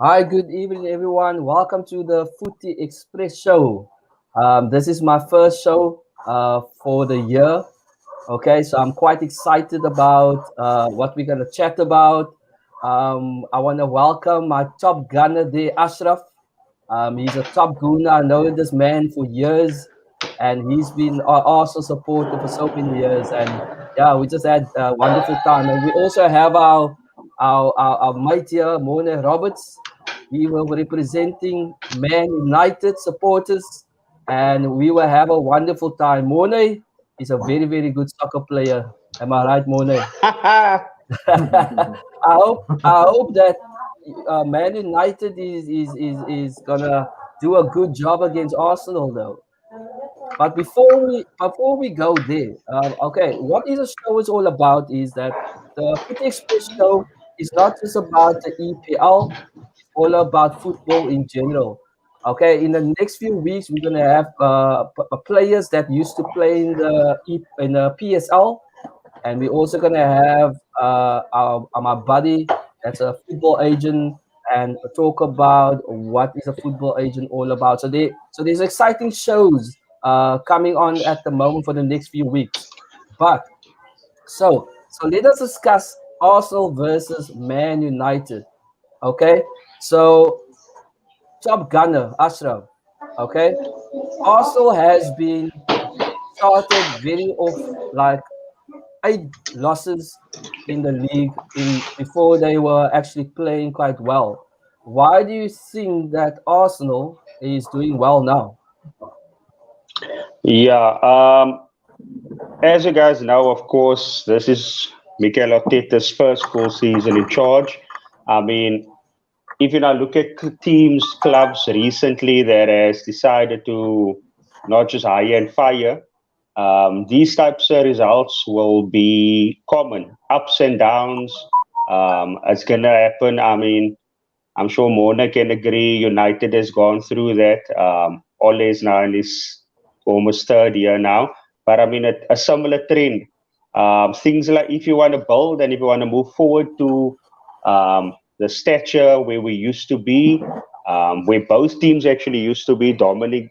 Hi, good evening, everyone. Welcome to the Footy Express show. This is my first show for the year. Okay, so I'm quite excited about what we're gonna chat about. I want to welcome my top gunner there, Ashraf. He's a top gunner. I know this man for years, and he's been also supporter for so many years. And yeah, we just had a wonderful time. And we also have our mate here, Mona Roberts. He will be representing Man United supporters, and we will have a wonderful time. Mona is a very good soccer player. Am I right, Mona? I hope that Man United is gonna do a good job against Arsenal though. But before we go there, okay, what is the show is all about is that the Foot Express show is not just about the EPL, it's all about football in general. Okay, in the next few weeks, we're gonna have players that used to play in the PSL, and we're also gonna have my buddy that's a football agent and talk about what is a football agent all about. So there's exciting shows coming on at the moment for the next few weeks. But so let us discuss Arsenal versus Man United. Okay, so top gunner Ashraf. Okay, Arsenal has been started very off like 8 losses in the league in before they were actually playing quite well. Why do you think that Arsenal is doing well now? Yeah, as you guys know, of course, this is Mikel Arteta's first full season in charge. I mean, if you now look at teams, clubs recently that has decided to not just hire and fire, these types of results will be common. Ups and downs, it's gonna happen. I mean, I'm sure Mona can agree. United has gone through that. Ole is now in his almost third year now. But I mean, a similar trend. Things like if you want to build and if you want to move forward to the stature where we used to be, where both teams actually used to be dominating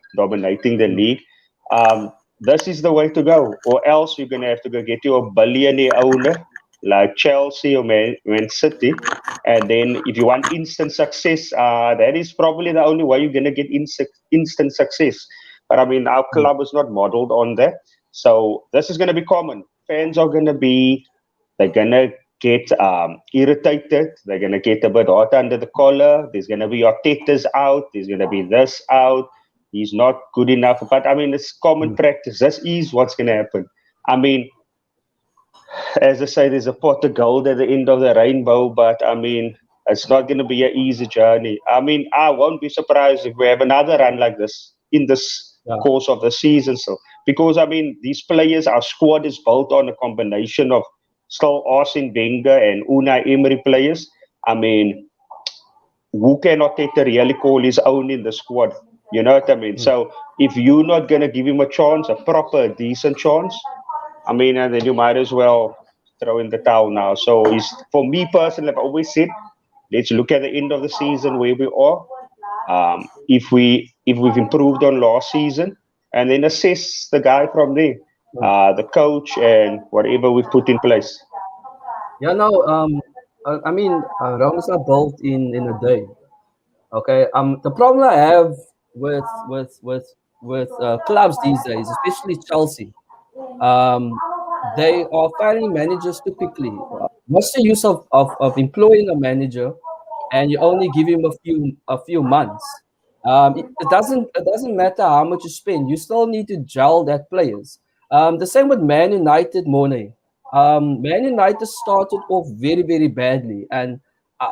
the league, this is the way to go. Or else you're going to have to go get you a billionaire owner like Chelsea or Man City, and then if you want instant success, that is probably the only way you're going to get instant success. But I mean, our club is not modeled on that. So this is going to be common. Fans are going to be, they're going to get irritated. They're going to get a bit hot under the collar. There's going to be Arteta's out. There's going to be this out. He's not good enough. But I mean, it's common practice. This is what's going to happen. I mean, as I say, there's a pot of gold at the end of the rainbow, but I mean, it's not going to be an easy journey. I mean, I won't be surprised if we have another run like this in this Yeah. course of the season. So, because I mean, these players, our squad is built on a combination of still Arsene Wenger and Unai Emery players. I mean, who cannot take the really call his own in the squad? You know what I mean? Mm. So, if you're not going to give him a chance, a proper, decent chance, I mean, and then you might as well throw in the towel now. So it's for me personally, I've always said, let's look at the end of the season where we are. If we've improved on last season, and then assess the guy from there, Mm. the coach and whatever we've put in place. Yeah, no, I mean, Rome's not built in a day. Okay, the problem I have with clubs these days, especially Chelsea, um, they are firing managers too quickly. What's the use of employing a manager and you only give him a few months? It doesn't matter how much you spend. You still need to gel that players. The same with Man United, Morning. Man United started off very badly, and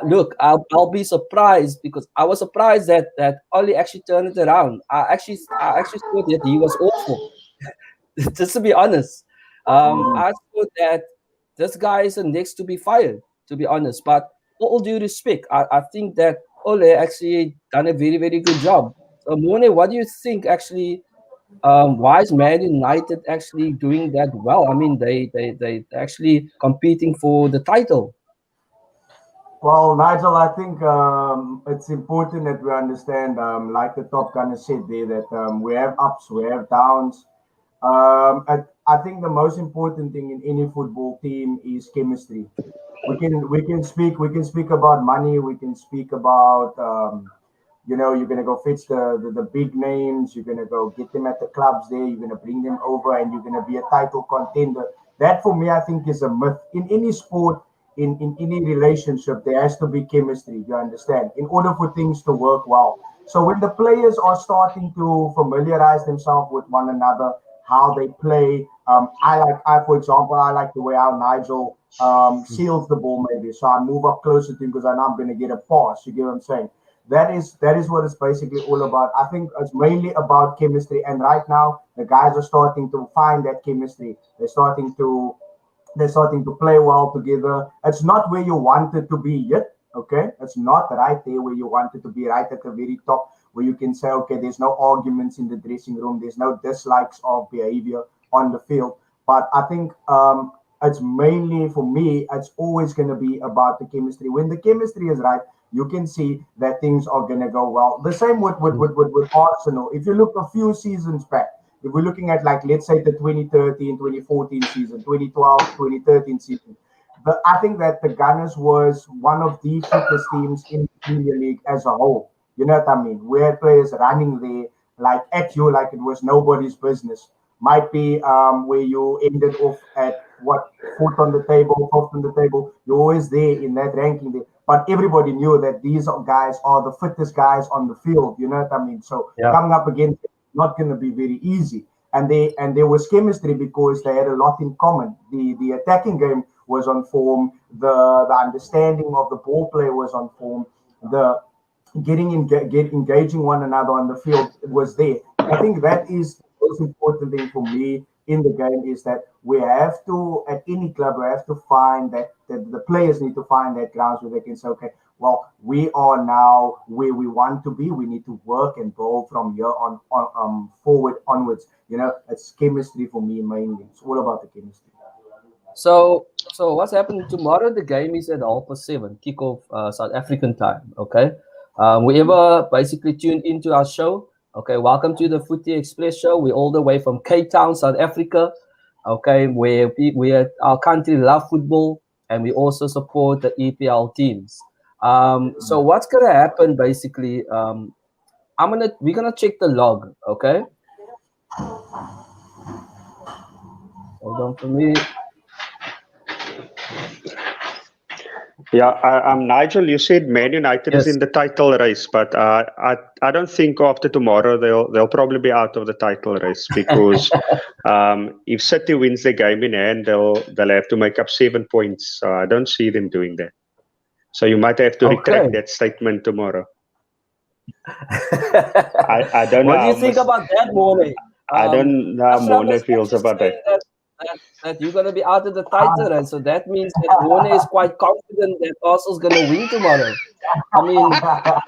look, I'll be surprised because I was surprised that Oli actually turned it around. I actually thought that he was awful. Just to be honest, I thought that this guy is the next to be fired. To be honest, but all due respect, I think that Ole actually done a very good job. So Mone, what do you think actually? Why is Man United actually doing that well? I mean, they actually competing for the title. Well, Nigel, I think it's important that we understand, like the Top Gunner said there, that we have ups, we have downs. I think the most important thing in any football team is chemistry. We can speak about money. We can speak about you're gonna go fetch the big names. You're gonna go get them at the clubs there. You're gonna bring them over, and you're gonna be a title contender. That for me, I think, is a myth in any sport. In any relationship, there has to be chemistry. You understand? In order for things to work well. So when the players are starting to familiarize themselves with one another, how they play. For example, I like the way how Nigel seals the ball maybe. So I move up closer to him because I know I'm going to get a pass. You get what I'm saying? That is what it's basically all about. I think it's mainly about chemistry. And right now, the guys are starting to find that chemistry. They're starting to play well together. It's not where you want it to be yet. Okay, it's not right there where you want it to be, right at the very top, where you can say, okay, there's no arguments in the dressing room, there's no dislikes of behavior on the field. But I think it's mainly for me, it's always going to be about the chemistry. When the chemistry is right, you can see that things are going to go well. The same with Arsenal. If you look a few seasons back, if we're looking at, like, let's say the 2013, 2014 season, 2012, 2013 season, I think that the Gunners was one of the fittest teams in the Premier League as a whole. You know what I mean? We had players running there like at you like it was nobody's business. Might be where you ended off at what, fourth on the table, fourth on the table. You're always there in that ranking there. But everybody knew that these guys are the fittest guys on the field. You know what I mean? So Yeah. coming up against them, not going to be very easy. And there was chemistry because they had a lot in common. The attacking game was on form. The understanding of the ball play was on form. The engaging one another on the field was there. I think that is the most important thing for me in the game, is that we have to, at any club, we have to find that the players need to find that grounds where they can say, okay, well, we are now where we want to be. We need to work and go from here on forward onwards. It's chemistry for me mainly. It's all about the chemistry. So what's happening tomorrow? The game is at 7:30 kickoff, South African time. Okay. Whoever basically tuned into our show, okay, welcome to the Footy Express show. We're all the way from Cape Town, South Africa. Okay, where our country love football, and we also support the EPL teams. So what's gonna happen basically? We're gonna check the log. Okay. Hold on for me. Yeah, Nigel, you said Man United is Yes. in the title race, but I don't think after tomorrow they'll probably be out of the title race because if City wins the game in hand, they'll have to make up 7 points. So I don't see them doing that. So you might have to retract Okay. that statement tomorrow. I don't know What do you how think much, about that, Morley? I don't know how Ashraf Mone was feels actually about that. saying that you're going to be out of the title, and so that means that Morley is quite confident that Arsenal's going to win tomorrow. I mean,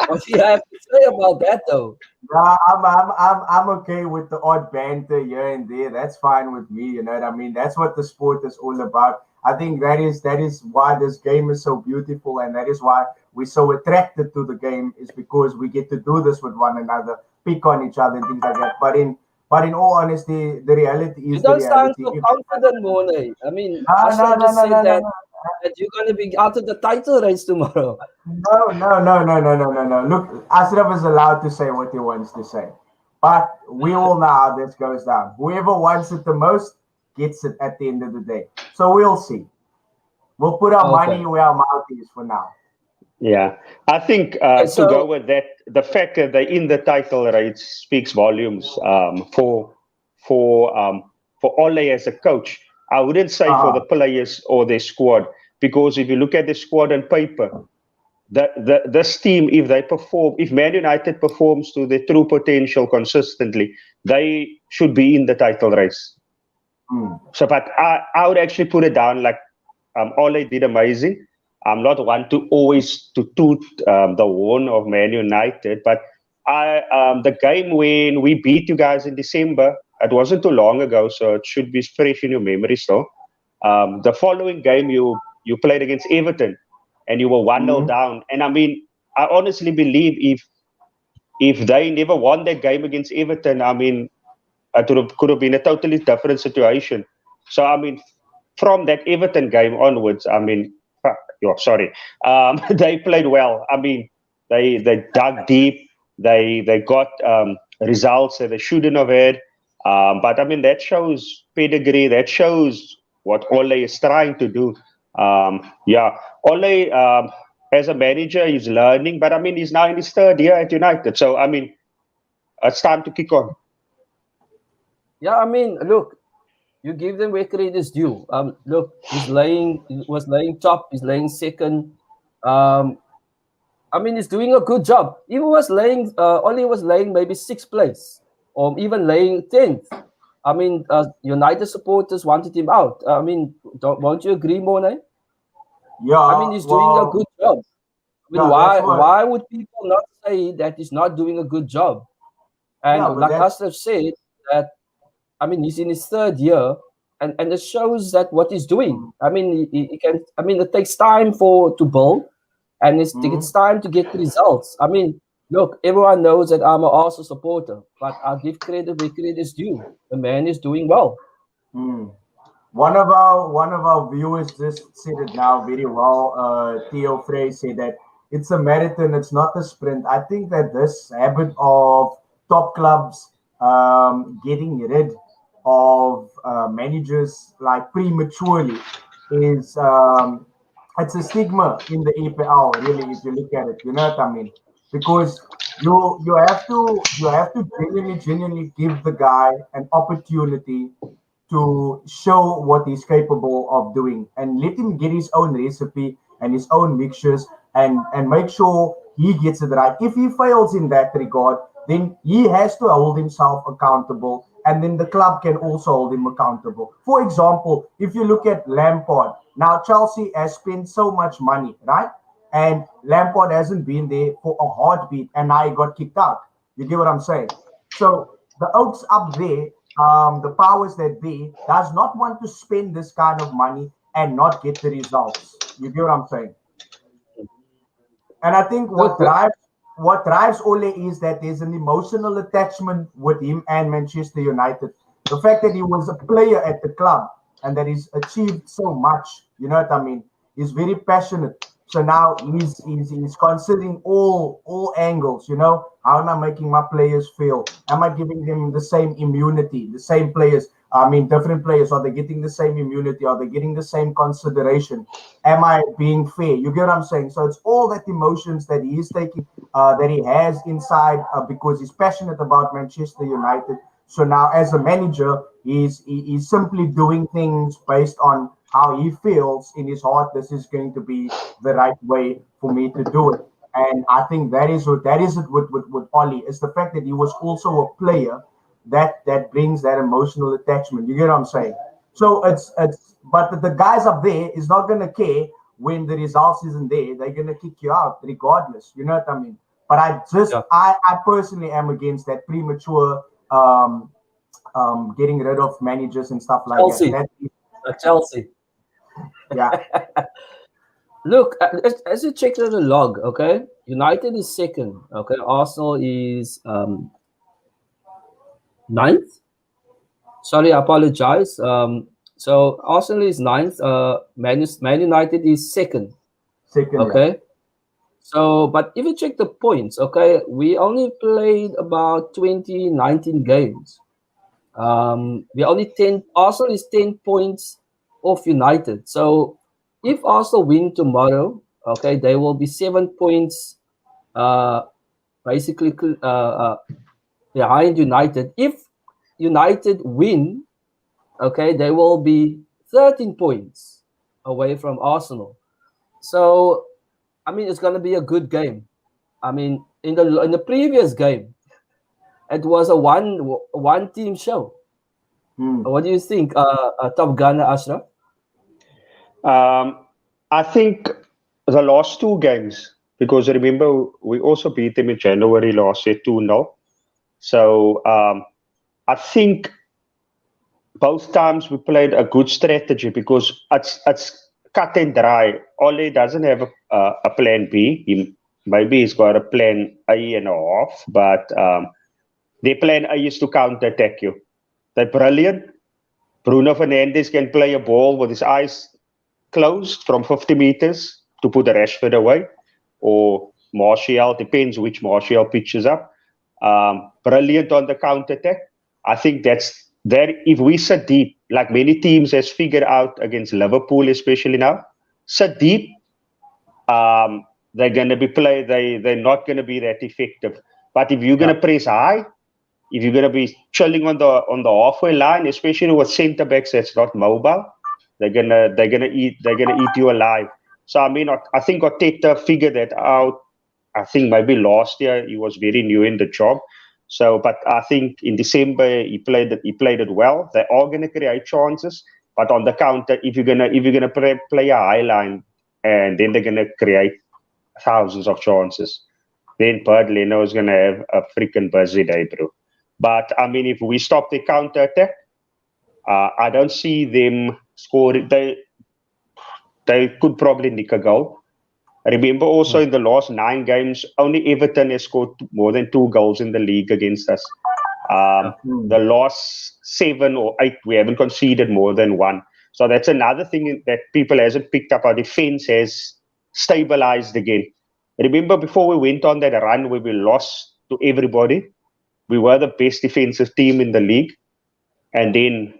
what do you have to say about that, though? Yeah, I'm okay with the odd banter here and there. That's fine with me. You know what I mean? That's what the sport is all about. I think that is why this game is so beautiful, and that is why we're so attracted to the game, is because we get to do this with one another, pick on each other and things like that. But in all honesty, the reality You is the don't sound reality. so confident, Morley. I mean, No, no, Ashraf no, just no, said no, no, no. that you're going to be out of the title race tomorrow. No, no, no, no, no, no, no, no. Look, Ashraf is allowed to say what he wants to say. But we all know how this goes down. Whoever wants it the most gets it at the end of the day. So we'll see. We'll put our money Okay. where our mouth is for now. Yeah, I think Okay, to go so with that, the fact that they're in the title race speaks volumes for for Ole as a coach. I wouldn't say for the Uh-huh. players or their squad, because if you look at the squad on paper, this team, if they perform, if Man United performs to their true potential consistently, they should be in the title race. Mm. So, but I would actually put it down like Ole did amazing. I'm not one to always to toot the horn of Man United, but the game when we beat you guys in December, it wasn't too long ago, so it should be fresh in your memory. So, the following game you played against Everton, and you were 1-0 down. And I mean, I honestly believe if they never won that game against Everton, I mean, could have been a totally different situation. So I mean, from that Everton game onwards, I mean, they played well. I mean, they dug deep. They got results that they shouldn't have had. But I mean, that shows pedigree. That shows what Ole is trying to do. Ole, as a manager, he's learning. But I mean, he's now in his third year at United. So I mean, it's time to kick on. Yeah, I mean, look, you give them where credit is due. Look, he was laying top, he's laying second. I mean, he's doing a good job. He was laying, only was laying maybe 6th place, or even laying 10th. I mean, United supporters wanted him out. I mean, won't you agree, Morné? Yeah. I mean, he's doing a good job. I mean, why would people not say that he's not doing a good job? And like Ashraf said, that I mean, he's in his 3rd year, and it shows that what he's doing. I mean, he can. I mean, it takes time to build, and it takes time to get results. I mean, look, everyone knows that I'm an Arsenal supporter, but I'll give credit where credit is due. The man is doing well. One of our viewers just said it now very well. Theo Frey said that it's a marathon, it's not a sprint. I think that this habit of top clubs getting rid of managers like prematurely is it's a stigma in the EPL, really, if you look at it. You know what I mean? Because you have to genuinely give the guy an opportunity to show what he's capable of doing, and let him get his own recipe and his own mixtures, and make sure he gets it right. If he fails in that regard, then he has to hold himself accountable, and then the club can also hold him accountable. For example, if you look at Lampard, now Chelsea has spent so much money, right? And Lampard hasn't been there for a heartbeat, and now he got kicked out. You get what I'm saying? So the Oaks up there, the powers that be, does not want to spend this kind of money and not get the results. You get what I'm saying? And I think what drives Ole is that there's an emotional attachment with him and Manchester United. The fact that he was a player at the club and that he's achieved so much, you know what I mean? He's very passionate. So now he's considering all angles, you know. How am I making my players feel? Am I giving them the same immunity? The same players, I mean, different players, are they getting the same immunity? Are they getting the same consideration? Am I being fair? You get what I'm saying? So it's all that emotions that he is taking, that he has inside, because he's passionate about Manchester United. So now as a manager, he's simply doing things based on how he feels in his heart. This is going to be the right way for me to do it. And I think that is it with Ole, is the fact that he was also a player that brings that emotional attachment. You get what I'm saying? So but the guys up there is not gonna care when the results isn't there. They're gonna kick you out regardless. You know what I mean? But I personally am against that premature getting rid of managers and stuff like that. Chelsea. Yeah. Look, as you check the log, okay, United is 2nd, okay, Arsenal is 9th. Sorry, I apologize. So Arsenal is 9th. Man United is 2nd. Okay. Yeah. So, but if you check the points, okay, we only played about 19 games. We only 10. Arsenal is 10 points off United. So if Arsenal win tomorrow, okay, they will be 7 points basically behind United. If United win, okay, they will be 13 points away from Arsenal. So I mean, it's going to be a good game. I mean, in the previous game, it was a one team show. What do you think, Top Gunner Ashraf? I think the last 2 games, because remember we also beat them in January last year 2-0. So I think both times we played a good strategy, because it's cut and dry. Ole doesn't have a plan B. Maybe he's got a plan A and a half, but their plan A is to counter-attack you. They're brilliant. Bruno Fernandes can play a ball with his eyes closed from 50 meters to put the Rashford away, or Martial, depends which Martial pitches up. Brilliant on the counter-attack. I think that's that. If we sit deep, like many teams has figured out against Liverpool, especially now, sit deep, they're going to be they're not going to be that effective. But if you're going to press high, if you're going to be chilling on the halfway line, especially with centre backs that's not mobile, they're gonna eat you alive. So I mean, I think Arteta figured that out. I think maybe last year he was very new in the job. So, but I think in December he played it well. They are going to create chances, but on the counter, if you're gonna play a high line, and then they're gonna create thousands of chances, then Bert Leno is gonna have a freaking busy day, bro. But I mean, if we stop the counter attack, I don't see them scoring. They could probably nick a goal. Remember also in the last 9 games, only Everton has scored more than 2 goals in the league against us. The last 7 or 8, we haven't conceded more than 1. So that's another thing that people hasn't picked up. Our defense has stabilized again. Remember before we went on that run where we lost to everybody, we were the best defensive team in the league. And then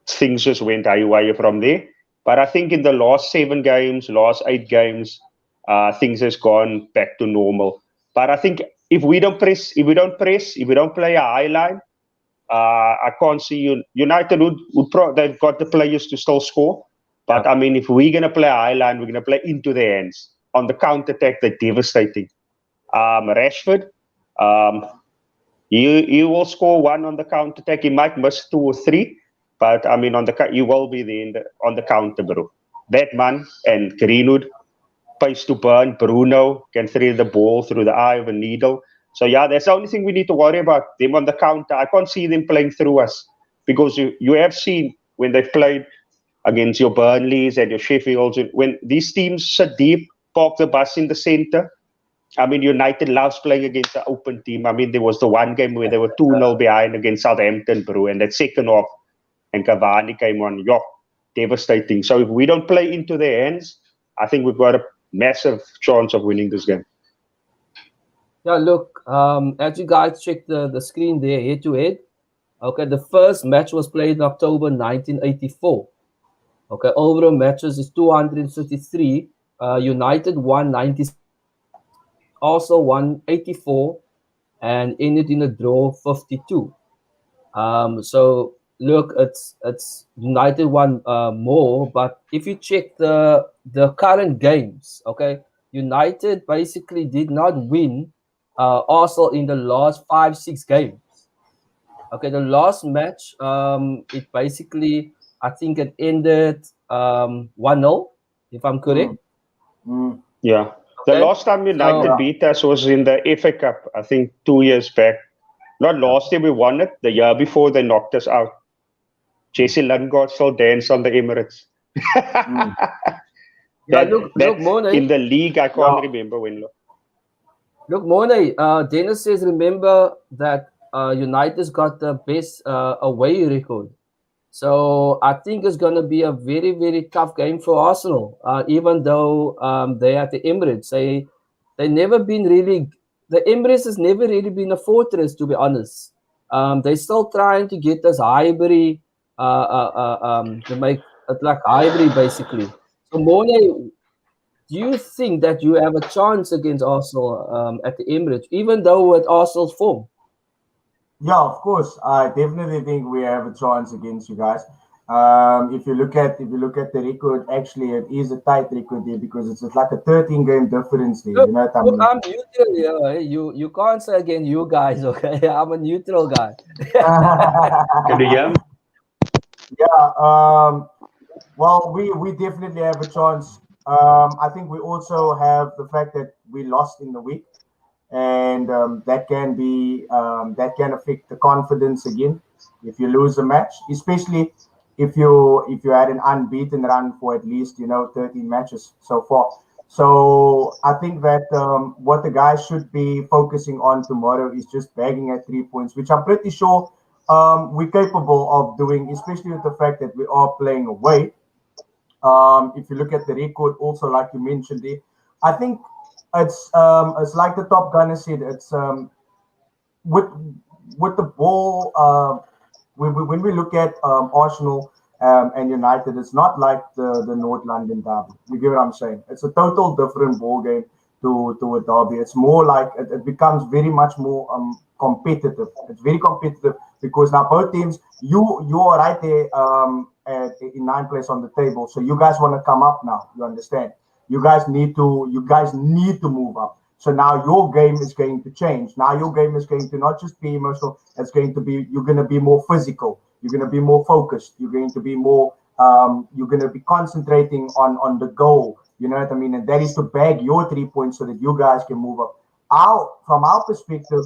things just went haywire from there. But I think in the last 7 games, last 8 games, things has gone back to normal. But I think if we don't play a high line, I can't see United they've got the players to still score. But I mean, if we're going to play a high line, we're going to play into their hands. On the counter-attack, they're devastating. Rashford, he will score 1 on the counter-attack. He might miss 2 or 3. But I mean, you will be there on the counter, bro. That man and Greenwood, pace to burn. Bruno can thread the ball through the eye of a needle. So yeah, that's the only thing we need to worry about. Them on the counter. I can't see them playing through us, because you have seen when they've played against your Burnleys and your Sheffields, when these teams sit deep, park the bus in the center. I mean, United loves playing against an open team. I mean, there was the one game where they were 2-0 behind against Southampton, bro, and that second half, and Cavani came on, devastating. So if we don't play into their hands, I think we've got a massive chance of winning this game. Yeah, look, as you guys check the screen there, head-to-head, okay, the first match was played in October 1984. Okay, overall matches is 233. United won 96, also won 84, and ended in a draw 52. So look, it's United won more, but if you check the current games, okay, United basically did not win Arsenal in the last 5-6 games. Okay, the last match, it basically, I think it ended 1-0, if I'm correct. Yeah. The last time United beat us was in the FA Cup, I think 2 years back. Not last year we won it, the year before they knocked us out. Jesse Lingard still danced on the Emirates. Look, Mone, in the league, I can't remember when. Look, Mone, Dennis says, remember that United's got the best away record. So I think it's going to be a very, very tough game for Arsenal, even though they're at the Emirates. They never been really, the Emirates has never really been a fortress, to be honest. They're still trying to get this Highbury, to make it like Highbury, basically. So, Mone, do you think that you have a chance against Arsenal at the Emirates, even though with Arsenal's form? Yeah, of course. I definitely think we have a chance against you guys. If you look at the record, actually, it is a tight record there, because it's like a 13-game difference there. Look, you know what I look, mean? I'm neutral here. Eh? You can't say against you guys, okay? I'm a neutral guy. Can you hear me? Yeah. Well, we definitely have a chance. I think we also have the fact that we lost in the week, and that can affect the confidence again if you lose a match, especially if you had an unbeaten run for at least 13 matches so far. So I think that what the guys should be focusing on tomorrow is just bagging at 3 points, which I'm pretty sure we're capable of doing, especially with the fact that we are playing away. If you look at the record, also like you mentioned it, I think it's like the Top Gunner said. It's with with the ball. When we look at Arsenal and United, it's not like the North London derby. You get what I'm saying? It's a total different ball game to a derby. It's more like it becomes very much more competitive. It's very competitive because now both teams, you are right there in ninth place on the table. So you guys want to come up now. You understand? You guys need to move up. So now your game is going to change. Now your game is going to not just be emotional, it's going to be you're going to be more physical, you're going to be more focused, you're going to be more you're going to be concentrating on the goal. You know what I mean? And that is to bag your 3 points so that you guys can move up. From our perspective,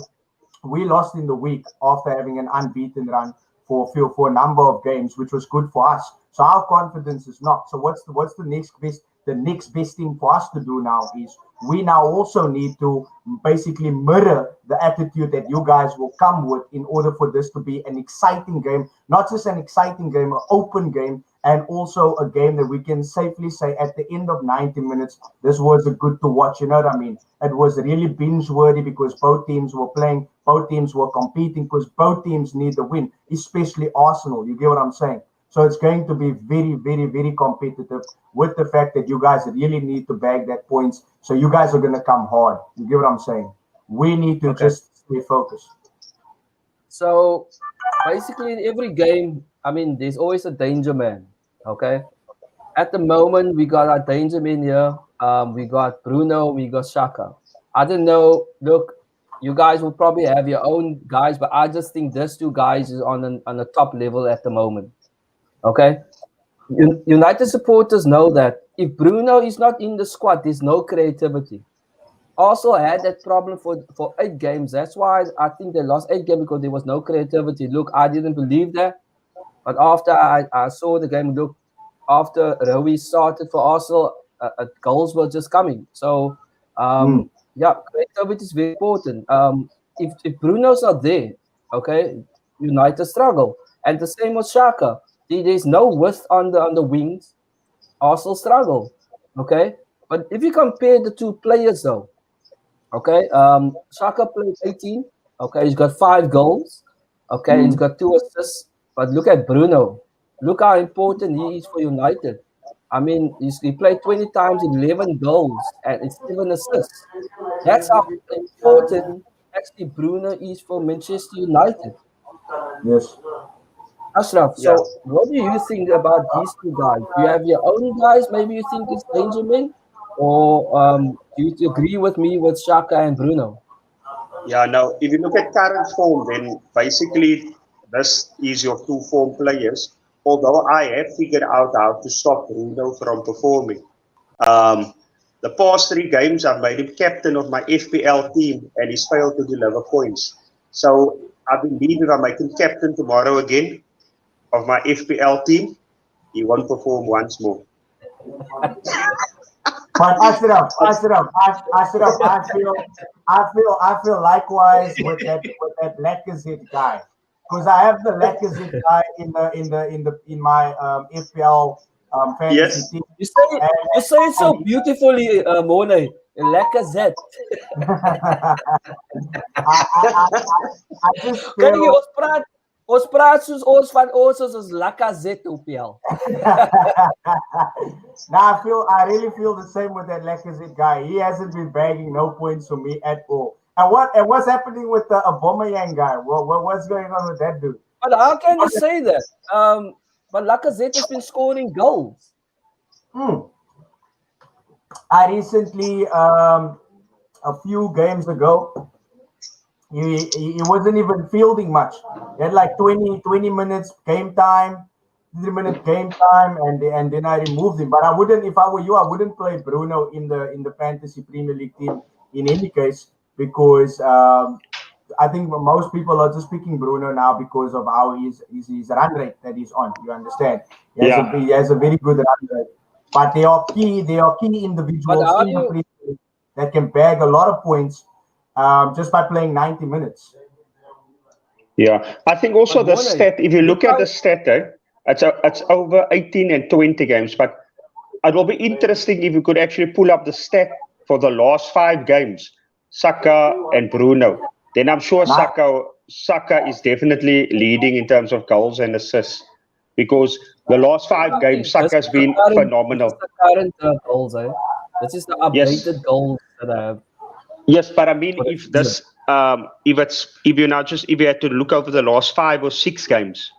we lost in the week after having an unbeaten run for a number of games, which was good for us. So our confidence is not. So what's the next best thing for us to do now is we now also need to basically mirror the attitude that you guys will come with in order for this to be an exciting game, not just an exciting game, an open game, and also a game that we can safely say at the end of 90 minutes, this was a good to watch. You know what I mean? It was really binge worthy because both teams were playing, both teams were competing, because both teams need the win, especially Arsenal. You get what I'm saying? So it's going to be very, very, very competitive with the fact that you guys really need to bag that points. So you guys are going to come hard. You get what I'm saying? We need to just stay focused. So basically, in every game, I mean, there's always a danger man. Okay. At the moment, we got our danger man here. We got Bruno, we got Shaka. I don't know. Look, you guys will probably have your own guys, but I just think these two guys is on the top level at the moment. Okay. United supporters know that if Bruno is not in the squad, there's no creativity. Also had that problem for 8 games. That's why I think they lost 8 games because there was no creativity. Look, I didn't believe that, but after I saw the game, look, after Rowie started for Arsenal, goals were just coming. So yeah, creativity is very important. If Bruno's not there, okay, United struggle, and the same with Shaka. There's no width on the wings. Arsenal struggle. Okay, but if you compare the two players though, okay, Shaka played 18. Okay, he's got 5 goals. Okay, he's got 2 assists. But look at Bruno. Look how important he is for United. I mean, he played 20 times, 11 goals, and it's 7 assists. That's how important actually Bruno is for Manchester United. Yes. Ashraf, Yeah. so what do you think about these two guys? Do you have your own guys? Maybe you think it's Benjamin, or do you agree with me with Shaka and Bruno? Yeah, now if you look at current form, then basically this is your two form players. Although I have figured out how to stop Bruno from performing. Um, the past 3 games, I've made him captain of my FPL team and he's failed to deliver points. So I believe if I make him captain tomorrow again of my FPL team, he won't perform once more. But Ashraf, I feel likewise with that Lacazette guy, because I have the Lacazette guy in my FPL fantasy Yes. team, You say and, you say it so and beautifully, Mone. Lacazette. I just Kan jy feel ons praat soos ons van ons is Lacazette op jou. now I really feel the same with that Lacazette guy. He hasn't been bagging no points for me at all. And what's happening with the Aubameyang guy? What's going on with that dude? But how can you say that? But Lacazette has been scoring goals. Hmm. I recently, a few games ago, he wasn't even fielding much. He had like 20 minutes game time, 3 minute game time, and then I removed him. But I wouldn't, if I were you, I wouldn't play Bruno in the fantasy Premier League team in any case because I think most people are just picking Bruno now because of how his run rate that he's on. You understand? He has Yeah. a very good run rate. but they are key individuals how in do the you- Premier League that can bag a lot of points just by playing 90 minutes. Yeah, I think also But the Morne, stat, if you you look at the guys- stat, it's over 18 and 20 games, but it will be interesting if you could actually pull up the stat for the last 5 games, Saka and Bruno. Then I'm sure Saka is definitely leading in terms of goals and assists, because the last 5 games, Saka has been phenomenal. This is the current goals, eh? This is the Yes. updated goals that I have. Yes, but I mean, For the if this, if you had to look over the last 5 or 6 games,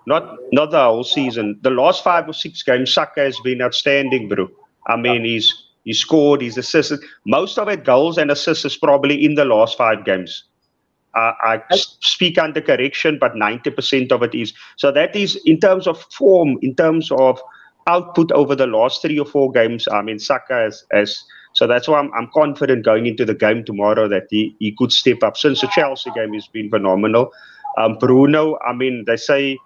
not the whole season, the last 5 or 6 games, Saka has been outstanding, bro. I mean, he's scored, he's assisted. Most of it goals and assists is probably in the last 5 games. I speak under correction, but 90% of it is. So that is in terms of form, in terms of output over the last 3 or 4 games. I mean, Saka has. So that's why I'm confident going into the game tomorrow that he could step up. Since the Chelsea game, he's been phenomenal. Bruno, I mean, they say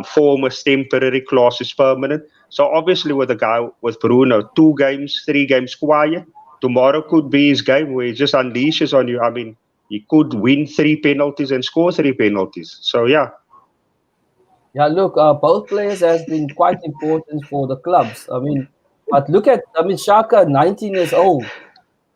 form is temporary, class is permanent. So obviously with a guy with Bruno, 2 games, 3 games quiet, tomorrow could be his game where he just unleashes on you. I mean, he could win 3 penalties and score 3 penalties. So yeah. Yeah, look, both players has been quite important for the clubs. I mean, but look at, Shaka, 19 years old.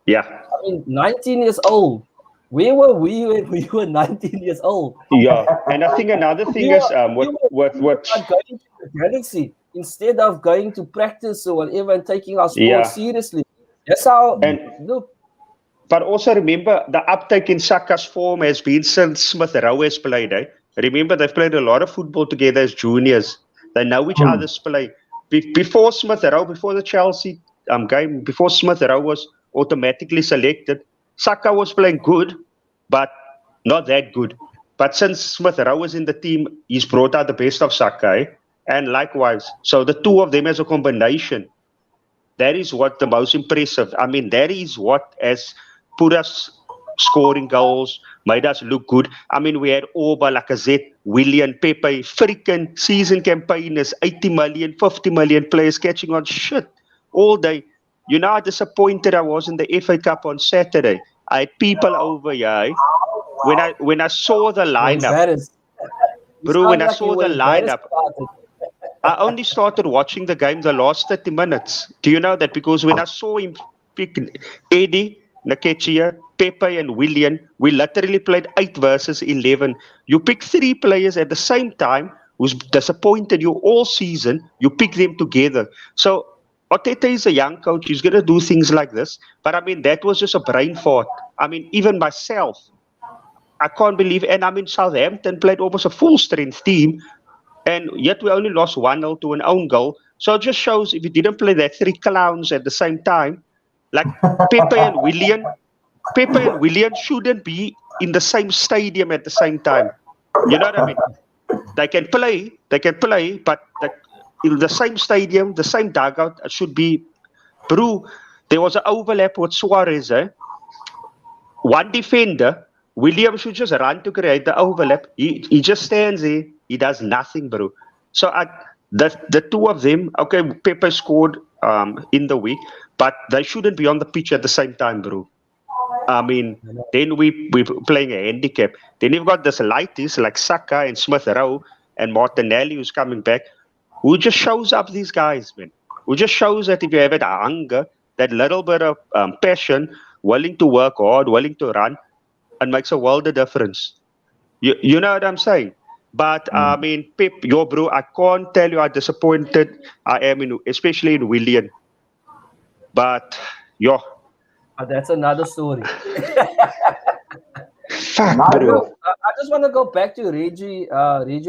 Yeah. I mean, 19 years old. Where were we when we were 19 years old? Yeah. And I think another thing is with going to the Galaxy instead of going to practice or whatever and taking our sport Yeah. seriously. That's how, And look. But also remember, the uptake in Saka's form has been since Smith Rowe has played. Remember, they've played a lot of football together as juniors. They know each other's play. Before Smith Rowe, before the Chelsea game, before Smith Rowe was automatically selected, Saka was playing good, but not that good. But since Smith Rowe was in the team, he's brought out the best of Saka. And likewise, so the two of them as a combination, that is what the most impressive. I mean, that is what has put us scoring goals, made us look good. I mean, we had Oba, Lacazette, Willian, Pepe, freaking season campaigners, 80 million, 50 million players catching on shit all day. You know how disappointed I was in the FA Cup on Saturday. I had people over here. When I saw the lineup, bro, when I saw the lineup, I only started watching the game the last 30 minutes. Do you know that? Because when I saw him pick Eddie, Nketiah, Pepe, and Willian, we literally played 8 versus 11. You pick 3 players at the same time who's disappointed you all season. You pick them together. So Arteta is a young coach. He's going to do things like this. But I mean, that was just a brain fart. I mean, even myself, I can't believe. And I mean, Southampton played almost a full strength team. And yet we only lost 1-0 to an own goal. So it just shows if you didn't play that 3 clowns at the same time, like Pepe and Willian shouldn't be in the same stadium at the same time. You know what I mean? They can play, but in the same stadium, the same dugout, it should be. Bro, there was an overlap with Suarez. One defender, William should just run to create the overlap. He just stands there. He does nothing, bro. So the two of them, okay, Pepe scored in the week, but they shouldn't be on the pitch at the same time, bro. I mean, then we're playing a handicap. Then you've got this lighties like Saka and Smith Rowe and Martinelli who's coming back, who just shows up these guys, man. Who just shows that if you have that hunger, that little bit of passion, willing to work hard, willing to run, it makes a world of difference. You know what I'm saying? But I mean, Pep, bro, I can't tell you how disappointed I am, especially in Willian. But But that's another story. Fuck, bro. I just want to go back to Reggie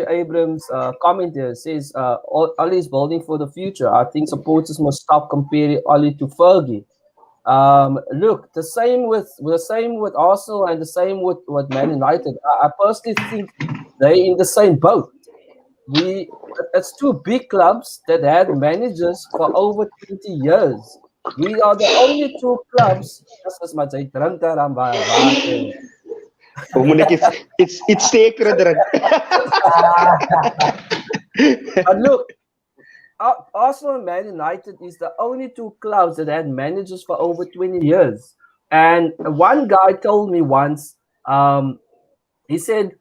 Abrams' comment there. It says Oli is building for the future. I think supporters must stop comparing Oli to Fergie. Look, the same with Arsenal and the same with Man United. I personally think they're in the same boat. It's 2 big clubs that had managers for over 20 years. We are the only 2 clubs. It's sacred. But look, Arsenal and Man United is the only two clubs that had managers for over 20 years. And one guy told me once, he said,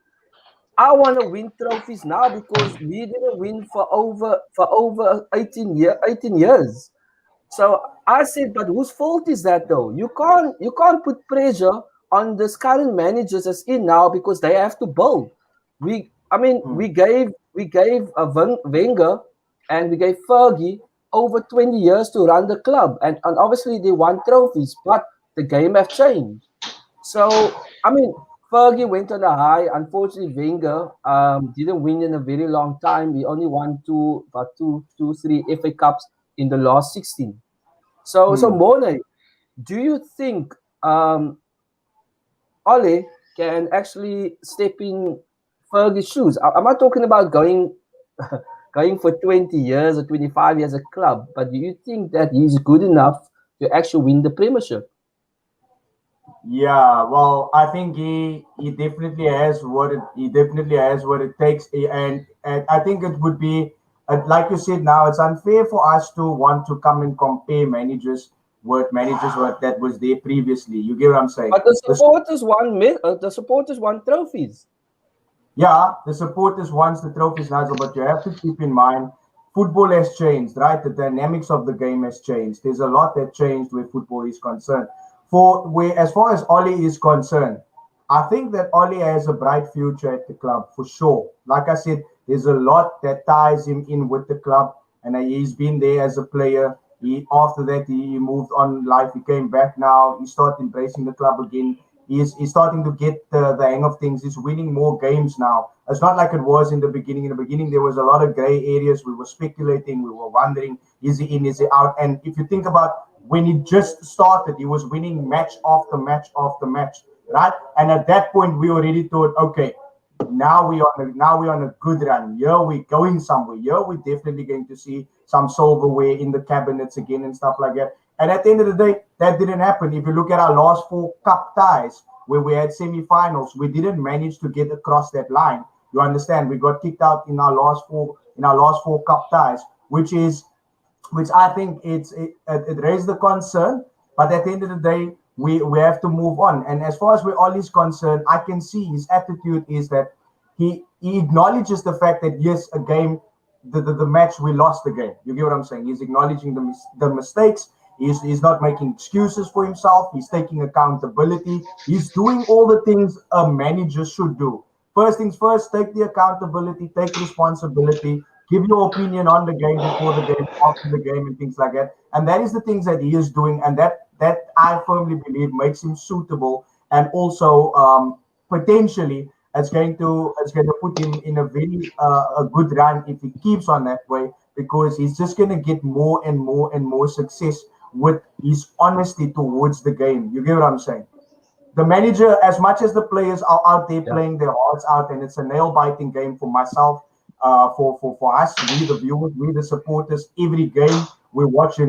I want to win trophies now because we didn't win for over 18 years. So I said, but whose fault is that though? You can't put pressure on this current managers as in now because they have to build. We gave Wenger and we gave Fergie over 20 years to run the club, and obviously they won trophies, but the game have changed. So Fergie went on a high. Unfortunately, Wenger didn't win in a very long time. He only won three FA Cups in the last 16. So Morne, do you think Ole can actually step in Fergie's shoes? I'm not talking about going going for 20 years or 25 years a club, but do you think that he's good enough to actually win the Premiership? Yeah, well, I think he definitely has what it takes, and I think it would be like you said. Now it's unfair for us to want to come and compare managers what that was there previously. You get what I'm saying? But the supporters won trophies. Yeah, the supporters wants the trophies, Nigel, but you have to keep in mind football has changed, right? The dynamics of the game has changed. There's a lot that changed where football is concerned. As far as Ollie is concerned, I think that Ollie has a bright future at the club for sure. Like I said, there's a lot that ties him in with the club, and he's been there as a player. After that he moved on life. He came back now. He started embracing the club again. He's starting to get the hang of things. He's winning more games now. It's not like it was in the beginning. In the beginning, there was a lot of gray areas. We were speculating. We were wondering, is he in, is he out? And if you think about when he just started, he was winning match after match after match, right? And at that point, we already thought, okay, now we're on a good run. Yeah, we're going somewhere. Yeah, we're definitely going to see some silverware in the cabinets again and stuff like that. And at the end of the day, that didn't happen. If you look at our last 4 cup ties, where we had semi-finals, we didn't manage to get across that line. You understand? We got kicked out in our last four cup ties, which I think it raised the concern. But at the end of the day, we have to move on. And as far as we're all is concerned, I can see his attitude is that he acknowledges the fact that yes, a game, the match, we lost the game. You get what I'm saying? He's acknowledging the mistakes. He's not making excuses for himself. He's taking accountability. He's doing all the things a manager should do. First things first, take the accountability, take responsibility, give your opinion on the game before the game, after the game, and things like that. And that is the things that he is doing, and that I firmly believe makes him suitable, and also potentially it's going to put him in a very a good run if he keeps on that way, because he's just going to get more and more and more success with his honesty towards the game. You get what I'm saying? The manager, as much as the players are out there playing their hearts out, and it's a nail-biting game for myself, for us, we the viewers, we the supporters, every game we watch,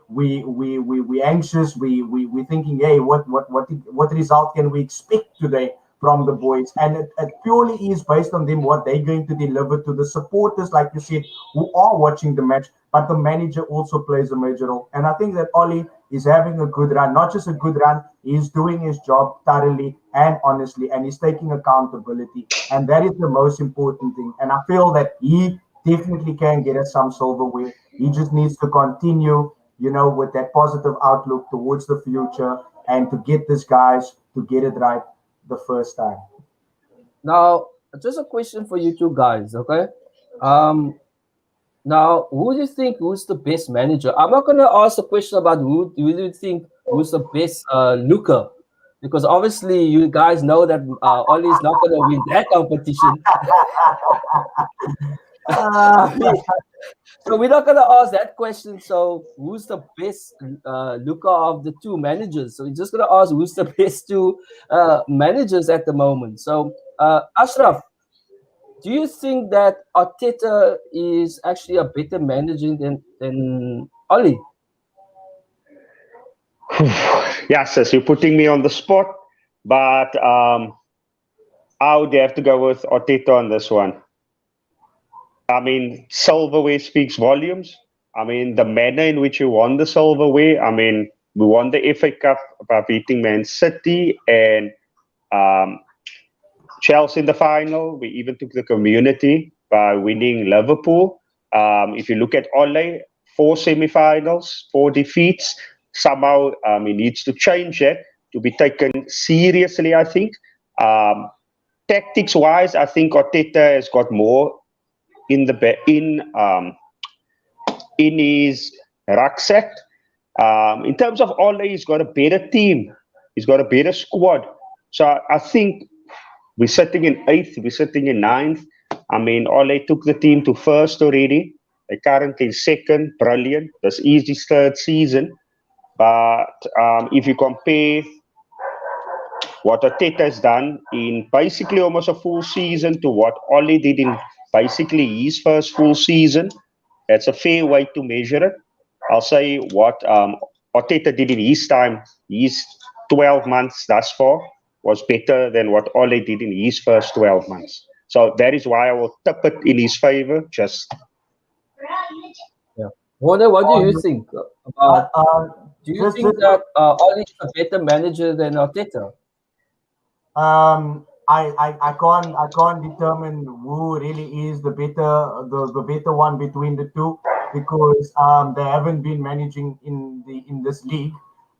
we anxious, we thinking, hey, what result can we expect today from the boys? And it purely is based on them, what they're going to deliver to the supporters, like you said, who are watching the match. But the manager also plays a major role. And I think that Ollie is having a good run, not just a good run, he's doing his job thoroughly and honestly, and he's taking accountability. And that is the most important thing. And I feel that he definitely can get us some silverware. He just needs to continue, with that positive outlook towards the future, and to get these guys to get it right the first time. Now, just a question for you two guys, okay? Now, who do you think who's the best manager? I'm not going to ask a question about who do you think who's the best looker, because obviously you guys know that Ollie is not going to win that competition. So we're not going to ask that question. So who's the best looker of the two managers? So we're just going to ask who's the best two managers at the moment. So Ashraf, do you think that Arteta is actually a better manager than Ollie? Yes, sis, you're putting me on the spot, but I would have to go with Arteta on this one. I mean, silverware speaks volumes. I mean, the manner in which you won the silverware. I mean, we won the FA Cup by beating Man City and um, Chelsea in the final. We even took the community by winning Liverpool. If you look at Ole, 4 semi-finals, 4 defeats. Somehow he needs to change that to be taken seriously, I think. Tactics wise, I think Arteta has got more in the in his rucksack. In terms of Ole, he's got a better team. He's got a better squad. So I think we're sitting in 8th. We're sitting in 9th. I mean, Ole took the team to 1st already. They're currently 2nd. Brilliant. This is his 3rd season. But if you compare what Arteta has done in basically almost a full season to what Ole did in basically his first full season, that's a fair way to measure it. I'll say what Arteta did in his time, his 12 months thus far, was better than what Ole did in his first 12 months. So that is why I will tip it in his favor. Just Wonder, what do you think about? Do you think just- that Ole is a better manager than Arteta? I can't determine who really is the better one between the two, because they haven't been managing in this league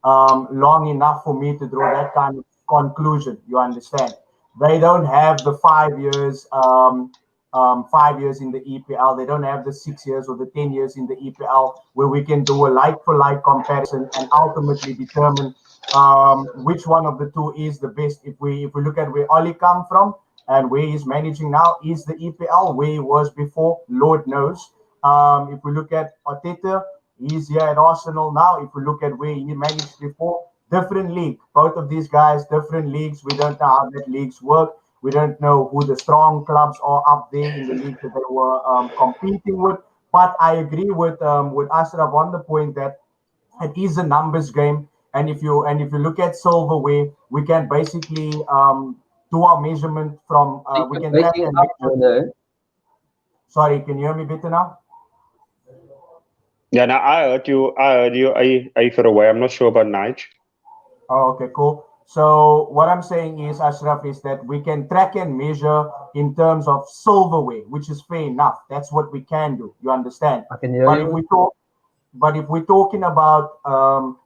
long enough for me to draw that kind of conclusion. You understand? They don't have the 5 years 5 years in the EPL. They don't have the 6 years or the 10 years in the EPL where we can do a like for like comparison and ultimately determine which one of the two is the best. If we look at where Oli come from and where he's managing now, is the EPL where he was before? Lord knows. If we look at Arteta, he's here at Arsenal now. If we look at where he managed before, different league. Both of these guys, different leagues. We don't know how that leagues work. We don't know who the strong clubs are up there in the league that they were competing with. But I agree with Ashraf on the point that it is a numbers game. And if you look at silverware, we can basically do our measurement from we can track and measure. Sorry, can you hear me better now? yeah, now I heard you. I for a while. I'm not sure about Nige. Oh, okay, cool. So what I'm saying is, Ashraf, is that we can track and measure in terms of silverware, which is fair enough. That's what we can do. You understand? I can hear But you. if we're talking about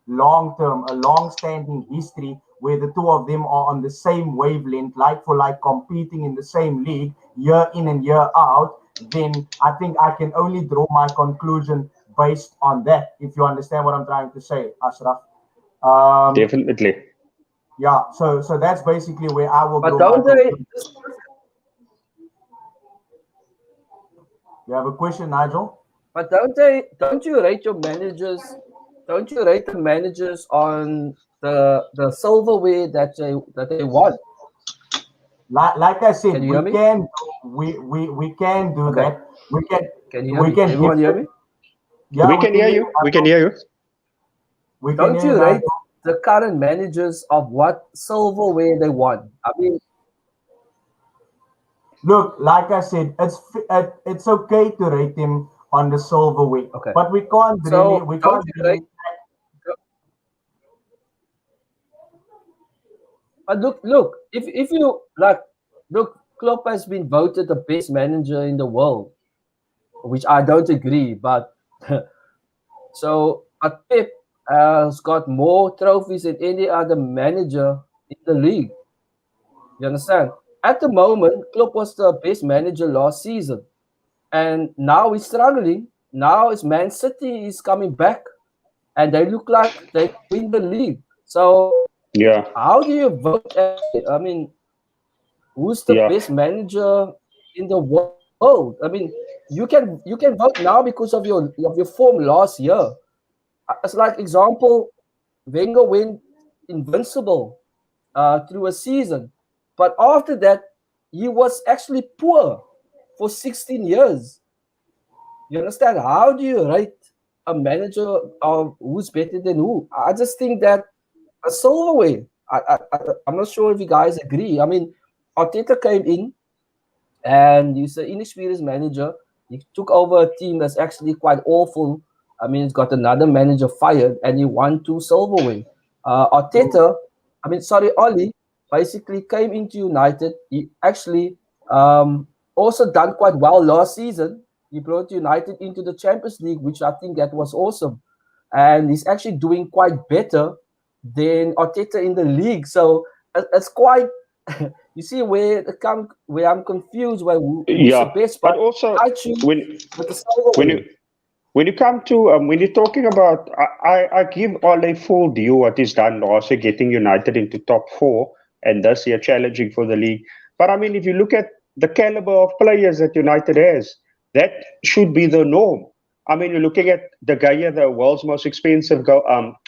long-term, a long-standing history where the two of them are on the same wavelength, like for like competing in the same league year in and year out, then I think I can only draw my conclusion based on that. If you understand what I'm trying to say, Ashraf. Definitely. Yeah, so that's basically where I will But draw my don't they? conclusion. You have a question, Nigel? But don't you rate your managers? Don't you rate the managers on the silverware that they won? Like I said, Can you hear we me? can we can do Okay. that. We can Can you hear we me? can Everyone hear me? Yeah, we can hear you. We can hear you. We can Don't hear you you, rate Nigel. the current managers of what silverware they won? I mean, Look, like I said, it's okay to rate him on the silverware, okay. but we can't So really don't you rate? But look. If you like, look, Klopp has been voted the best manager in the world, which I don't agree. But but Pep has got more trophies than any other manager in the league. You understand? At the moment, Klopp was the best manager last season, and now he's struggling. Now it's Man City is coming back, and they look like they win the league. So Yeah. how do you vote? I mean, who's the Yeah. best manager in the world? I mean, you can vote now because of your form last year. As like example, Wenger went invincible through a season, but after that, he was actually poor for 16 years. You understand? How do you rate a manager of who's better than who? I just think that a silverware. I'm not sure if you guys agree. I mean, Arteta came in and he's an inexperienced manager. He took over a team that's actually quite awful I mean, he's got another manager fired, and he won 2 silverware. Arteta, Oli, basically came into United. He actually also done quite well last season. He brought United into the Champions League, which I think that was awesome. And he's actually doing quite better than Arteta in the league. So it's quite, you see where I'm confused who's the best. But also I choose when the silverware. when you come to when you're talking about, I give Ole full due what he's done last year, getting United into top 4, and this year challenging for the league. But I mean, if you look at the caliber of players that United has, that should be the norm. I mean, you're looking at the guy, the world's most expensive,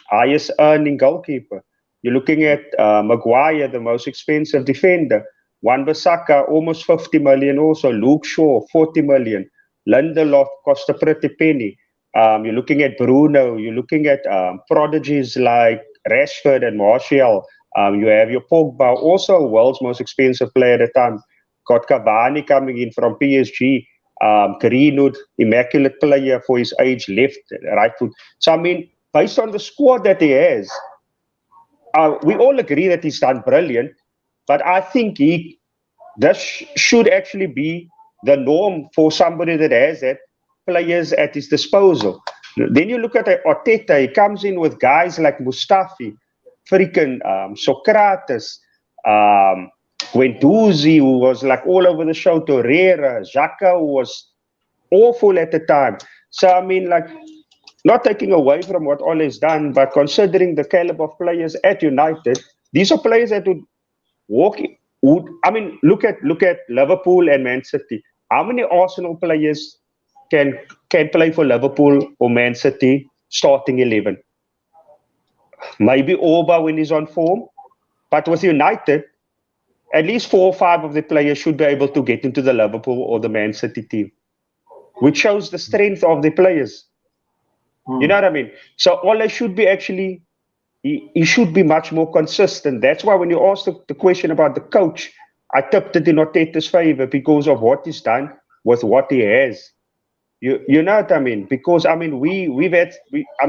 highest earning goalkeeper. You're looking at Maguire, the most expensive defender. Wan-Bissaka, almost 50 million also. Luke Shaw, 40 million. Lindelof cost a pretty penny. You're looking at Bruno. You're looking at prodigies like Rashford and Martial. You have your Pogba, also world's most expensive player at the time. Got Cavani coming in from PSG. Greenwood, immaculate player for his age, left, right foot. So, I mean, based on the squad that he has, we all agree that he's done brilliant, but I think this should actually be the norm for somebody that has that players at his disposal. Then you look at Arteta, he comes in with guys like Mustafi, freaking Socrates, Guendouzi, who was like all over the show, Torreira, Xhaka, who was awful at the time. So, I mean, like, not taking away from what Ole has done, but considering the caliber of players at United, these are players that would walk. Look at Liverpool and Man City. How many Arsenal players can play for Liverpool or Man City starting 11? Maybe Oba when he's on form, but with United, at least 4 or 5 of the players should be able to get into the Liverpool or the Man City team, which shows the strength of the players. You know what I mean? So Ole should be actually, he should be much more consistent. That's why when you ask the question about the coach, I tipped it in Arteta's favor because of what he's done with what he has. You know what I mean? Because I mean we've had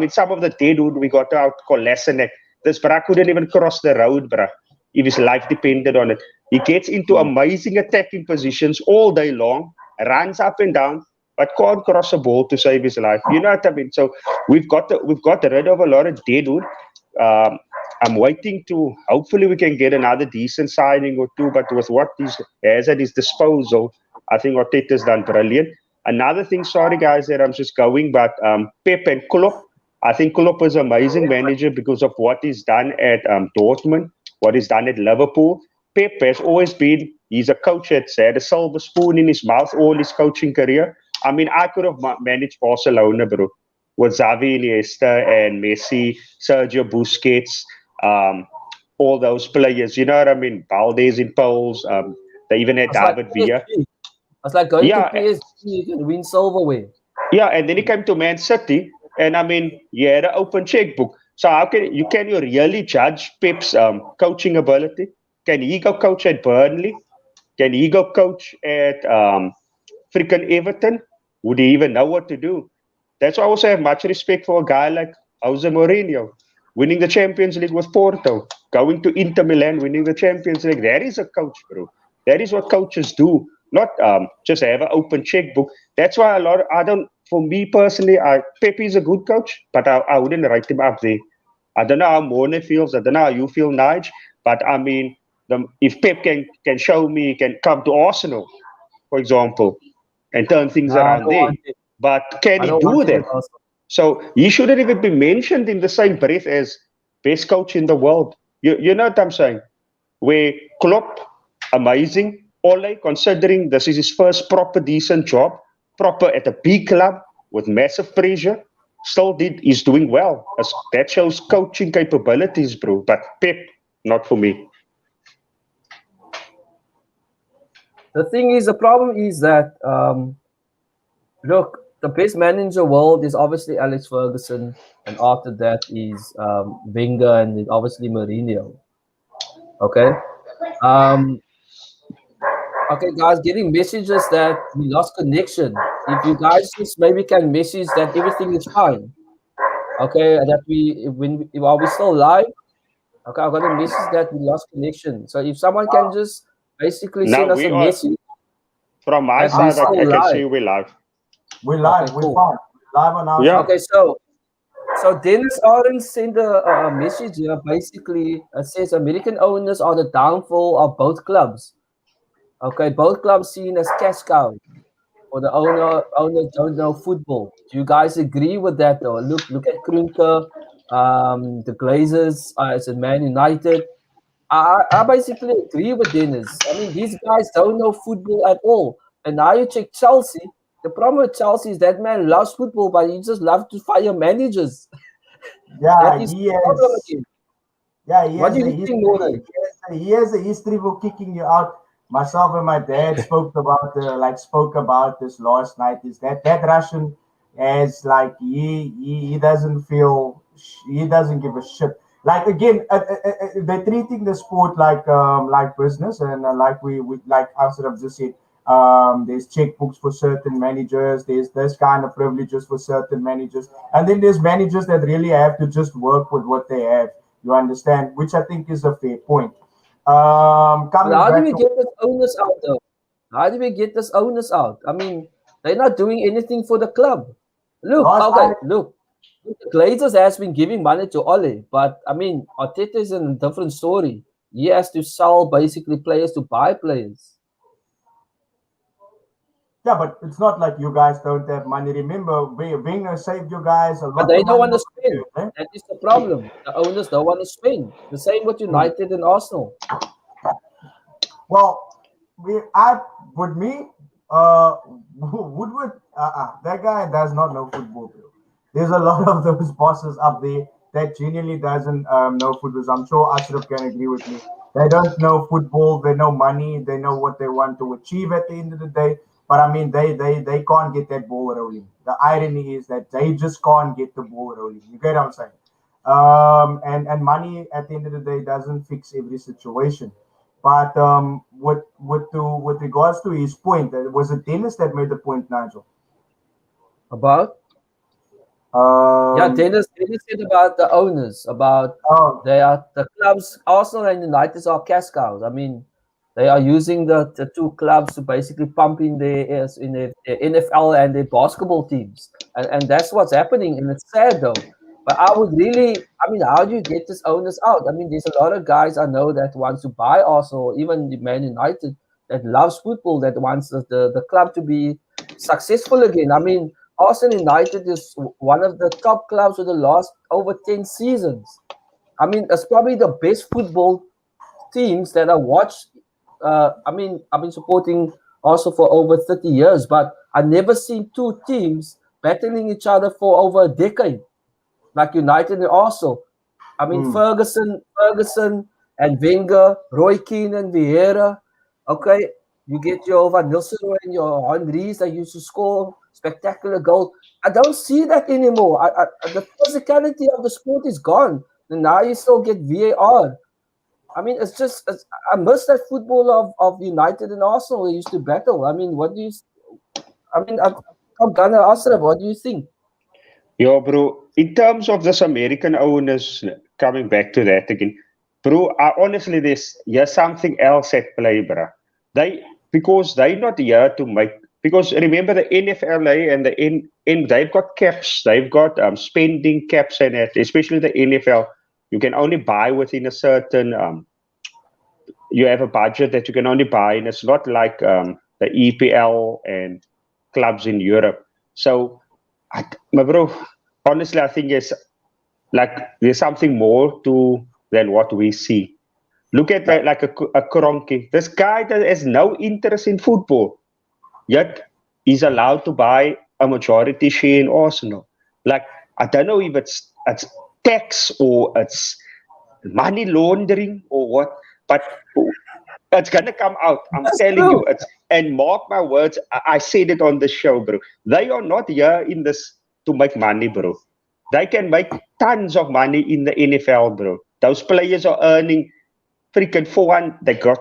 some of the deadwood we got out Kolasinac. This bruh couldn't even cross the road, bruh, if his life depended on it. He gets into amazing attacking positions all day long, runs up and down, but can't cross a ball to save his life. You know what I mean? So we've got rid of a lot of deadwood. I'm waiting to, hopefully we can get another decent signing or two, but with what he has at his disposal, I think Arteta's done brilliant. Another thing, sorry guys that I'm just going, but Pep and Klopp, I think Klopp is an amazing manager because of what he's done at Dortmund, what he's done at Liverpool. Pep has always been, he's a coach that's had a silver spoon in his mouth all his coaching career. I mean, I could have managed Barcelona, bro, with Xavi, Iniesta, and Messi, Sergio Busquets, all those players. You know what I mean? Valdez in Poles. They even had David Villa. It's like going to PSG, you can win silverware. Yeah, and then he came to Man City, and I mean, he had an open checkbook. So how can you really judge Pep's coaching ability? Can he go coach at Burnley? Can he go coach at freaking Everton? Would he even know what to do? That's why I also have much respect for a guy like Jose Mourinho, winning the Champions League with Porto, going to Inter Milan, winning the Champions League. That is a coach, bro. That is what coaches do, not just have an open checkbook. That's why for me personally, Pep is a good coach, but I wouldn't write him up there. I don't know how Morne feels. I don't know how you feel, Nige, but I mean, if Pep can show me, can come to Arsenal, for example, and turn things around there. But can he do that? So he shouldn't even be mentioned in the same breath as best coach in the world. You know what I'm saying? Where Klopp, amazing. Ole, considering this is his first proper decent job, proper at a big club with massive pressure, he's doing well. That shows coaching capabilities, bro. But Pep, not for me. The problem is that, look, the best manager in the world is obviously Alex Ferguson, and after that is Wenger, and then obviously Mourinho. Okay, Okay, guys, getting messages that we lost connection. If you guys just maybe can message that everything is fine. Okay, that are we still live? Okay, I got a message that we lost connection. So if someone can just basically Now send us we a are message from my that we're side. still I can live. see we live. We're Okay, live. We're cool. fine. We're live on our Yeah. side. Okay, so Dennis Orange sent a message here. Basically, it says American owners are the downfall of both clubs. Okay, both clubs seen as cash cows, or the owners don't know football. Do you guys agree with that? Though, look at Kroenke, the Glazers, as a Man United. I basically agree with Dennis. I mean, these guys don't know football at all. And now you check Chelsea. The problem with Chelsea is that man loves football, but he just loves to fire managers. That Yeah, is he the problem has. again. Yeah, he What has do a you think, Morgan? history. He has a history for kicking you out. Myself and my dad spoke about this last night. Is that Russian as like he doesn't feel he doesn't give a shit. Like again, they're treating the sport like business, and like we like I sort of just said. There's checkbooks for certain managers. There's this kind of privileges for certain managers, and then there's managers that really have to just work with what they have. You understand, which I think is a fair point. But Coming how do back we to get this onus out, though? How do we get this onus out? I mean, they're not doing anything for the club. Look, last okay, night, look. The Glazers has been giving money to Ole, but I mean, Arteta is in a different story. He has to sell basically players to buy players. yeah, but it's not like you guys don't have money. Remember, Wenger saved you guys a But lot they of don't money want to over spend. there. Eh? That is the problem. The owners don't want to spend. The same with United and Arsenal. Well, with me, Woodward, that guy does not know football, bro. There's a lot of those bosses up there that genuinely doesn't know football. So I'm sure Ashraf can agree with me. They don't know football. They know money. They know what they want to achieve at the end of the day. But I mean, they can't get that ball rolling. The irony is that they just can't get the ball rolling. You get what I'm saying? And money at the end of the day doesn't fix every situation. But with regards to his point, was it Dennis that made the point, Nigel? About? Yeah, Um, Dennis said about the owners, about oh, they are the clubs, Arsenal and United are cash cows. I mean, they are using the two clubs to basically pump in their NFL and their basketball teams. And that's what's happening. And it's sad though. But I would really, I mean, how do you get this owners out? I mean, there's a lot of guys I know that wants to buy Arsenal, even the Man United that loves football, that wants the club to be successful again. I mean, Arsenal United is one of the top clubs of the last over 10 seasons. I mean, it's probably the best football teams that I watched. I mean, I've been supporting Arsenal for over 30 years, but I've never seen two teams battling each other for over a decade, like United and Arsenal. I mean, mm, Ferguson and Wenger, Roy Keane and Vieira. Okay, you get your Van Nistelrooy and your Henrys that used to score spectacular goals. I don't see that anymore. The physicality of the sport is gone. And now you still get VAR. I mean, I miss that football of United and Arsenal. They used to battle. I mean, I'm gonna ask them, what do you think? Yeah, bro. In terms of this American owners, coming back to that again, bro. Honestly, here's something else at play, bro. They because they're not here to make. Because remember the NFLA and the they've got caps, they've got spending caps and that. Especially the NFL, you can only buy within a certain. You have a budget that you can only buy, and it's not like the EPL and clubs in Europe. So, my bro, honestly, I think it's like there's something more to than what we see. Look at like a Kroenke. This guy that has no interest in football, yet he's allowed to buy a majority share in Arsenal. Like I don't know if it's tax or it's money laundering or what, but it's gonna come out. I'm That's telling true. you. It's and mark my words. I said it on the show, bro. They are not here in this to make money, bro. They can make tons of money in the NFL, bro. Those players are earning freaking 400. They got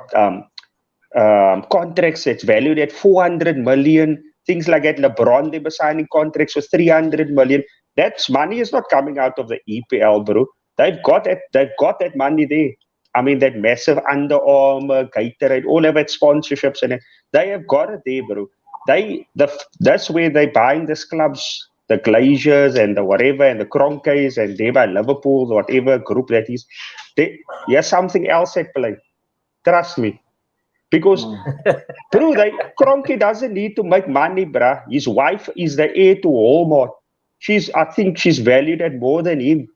contracts that's valued at 400 million, things like that. LeBron, they were signing contracts for 300 million. That's money is not coming out of the EPL, bro. They've got that money there. I mean, that massive Under Armour, Gatorade, all of that sponsorships and it. They have got it there, bro. That's where they buying these clubs, the Glaziers and the whatever and the Cronkies and they by Liverpool, whatever group that is. There's something else at play. Trust me. Because, bro, Cronky doesn't need to make money, bruh. His wife is the heir to Walmart. I think she's valued at more than him.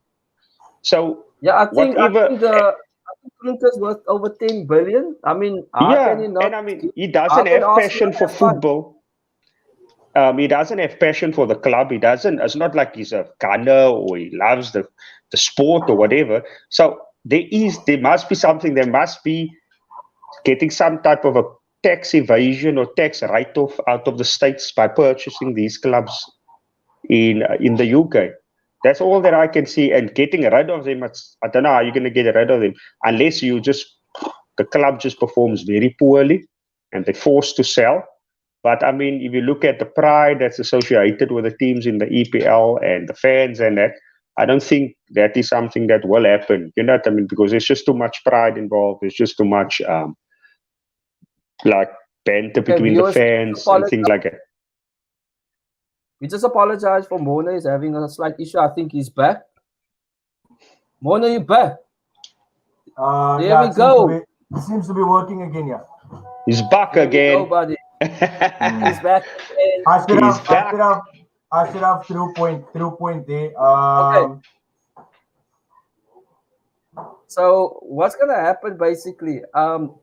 So, yeah, I think whatever. Kroenke's worth over 10 billion. I mean, and I mean, he doesn't have passion for football. He doesn't have passion for the club. He doesn't. It's not like he's a gunner or he loves the sport or whatever. So there must be something. There must be getting some type of a tax evasion or tax write-off out of the States by purchasing these clubs in the UK. That's all that I can see. And getting rid of them, I don't know how you're going to get rid of them unless the club just performs very poorly and they're forced to sell. But I mean, if you look at the pride that's associated with the teams in the EPL and the fans and that, I don't think that is something that will happen. You know what I mean? Because there's just too much pride involved. There's just too much like banter between the fans and things like that. We just apologize for Mona is having a slight issue. I think he's back. Mona, you back? There we go. It seems to be working again, yeah. He's back again. Go, buddy. He's back. I should have through point there. Okay. So what's gonna happen basically?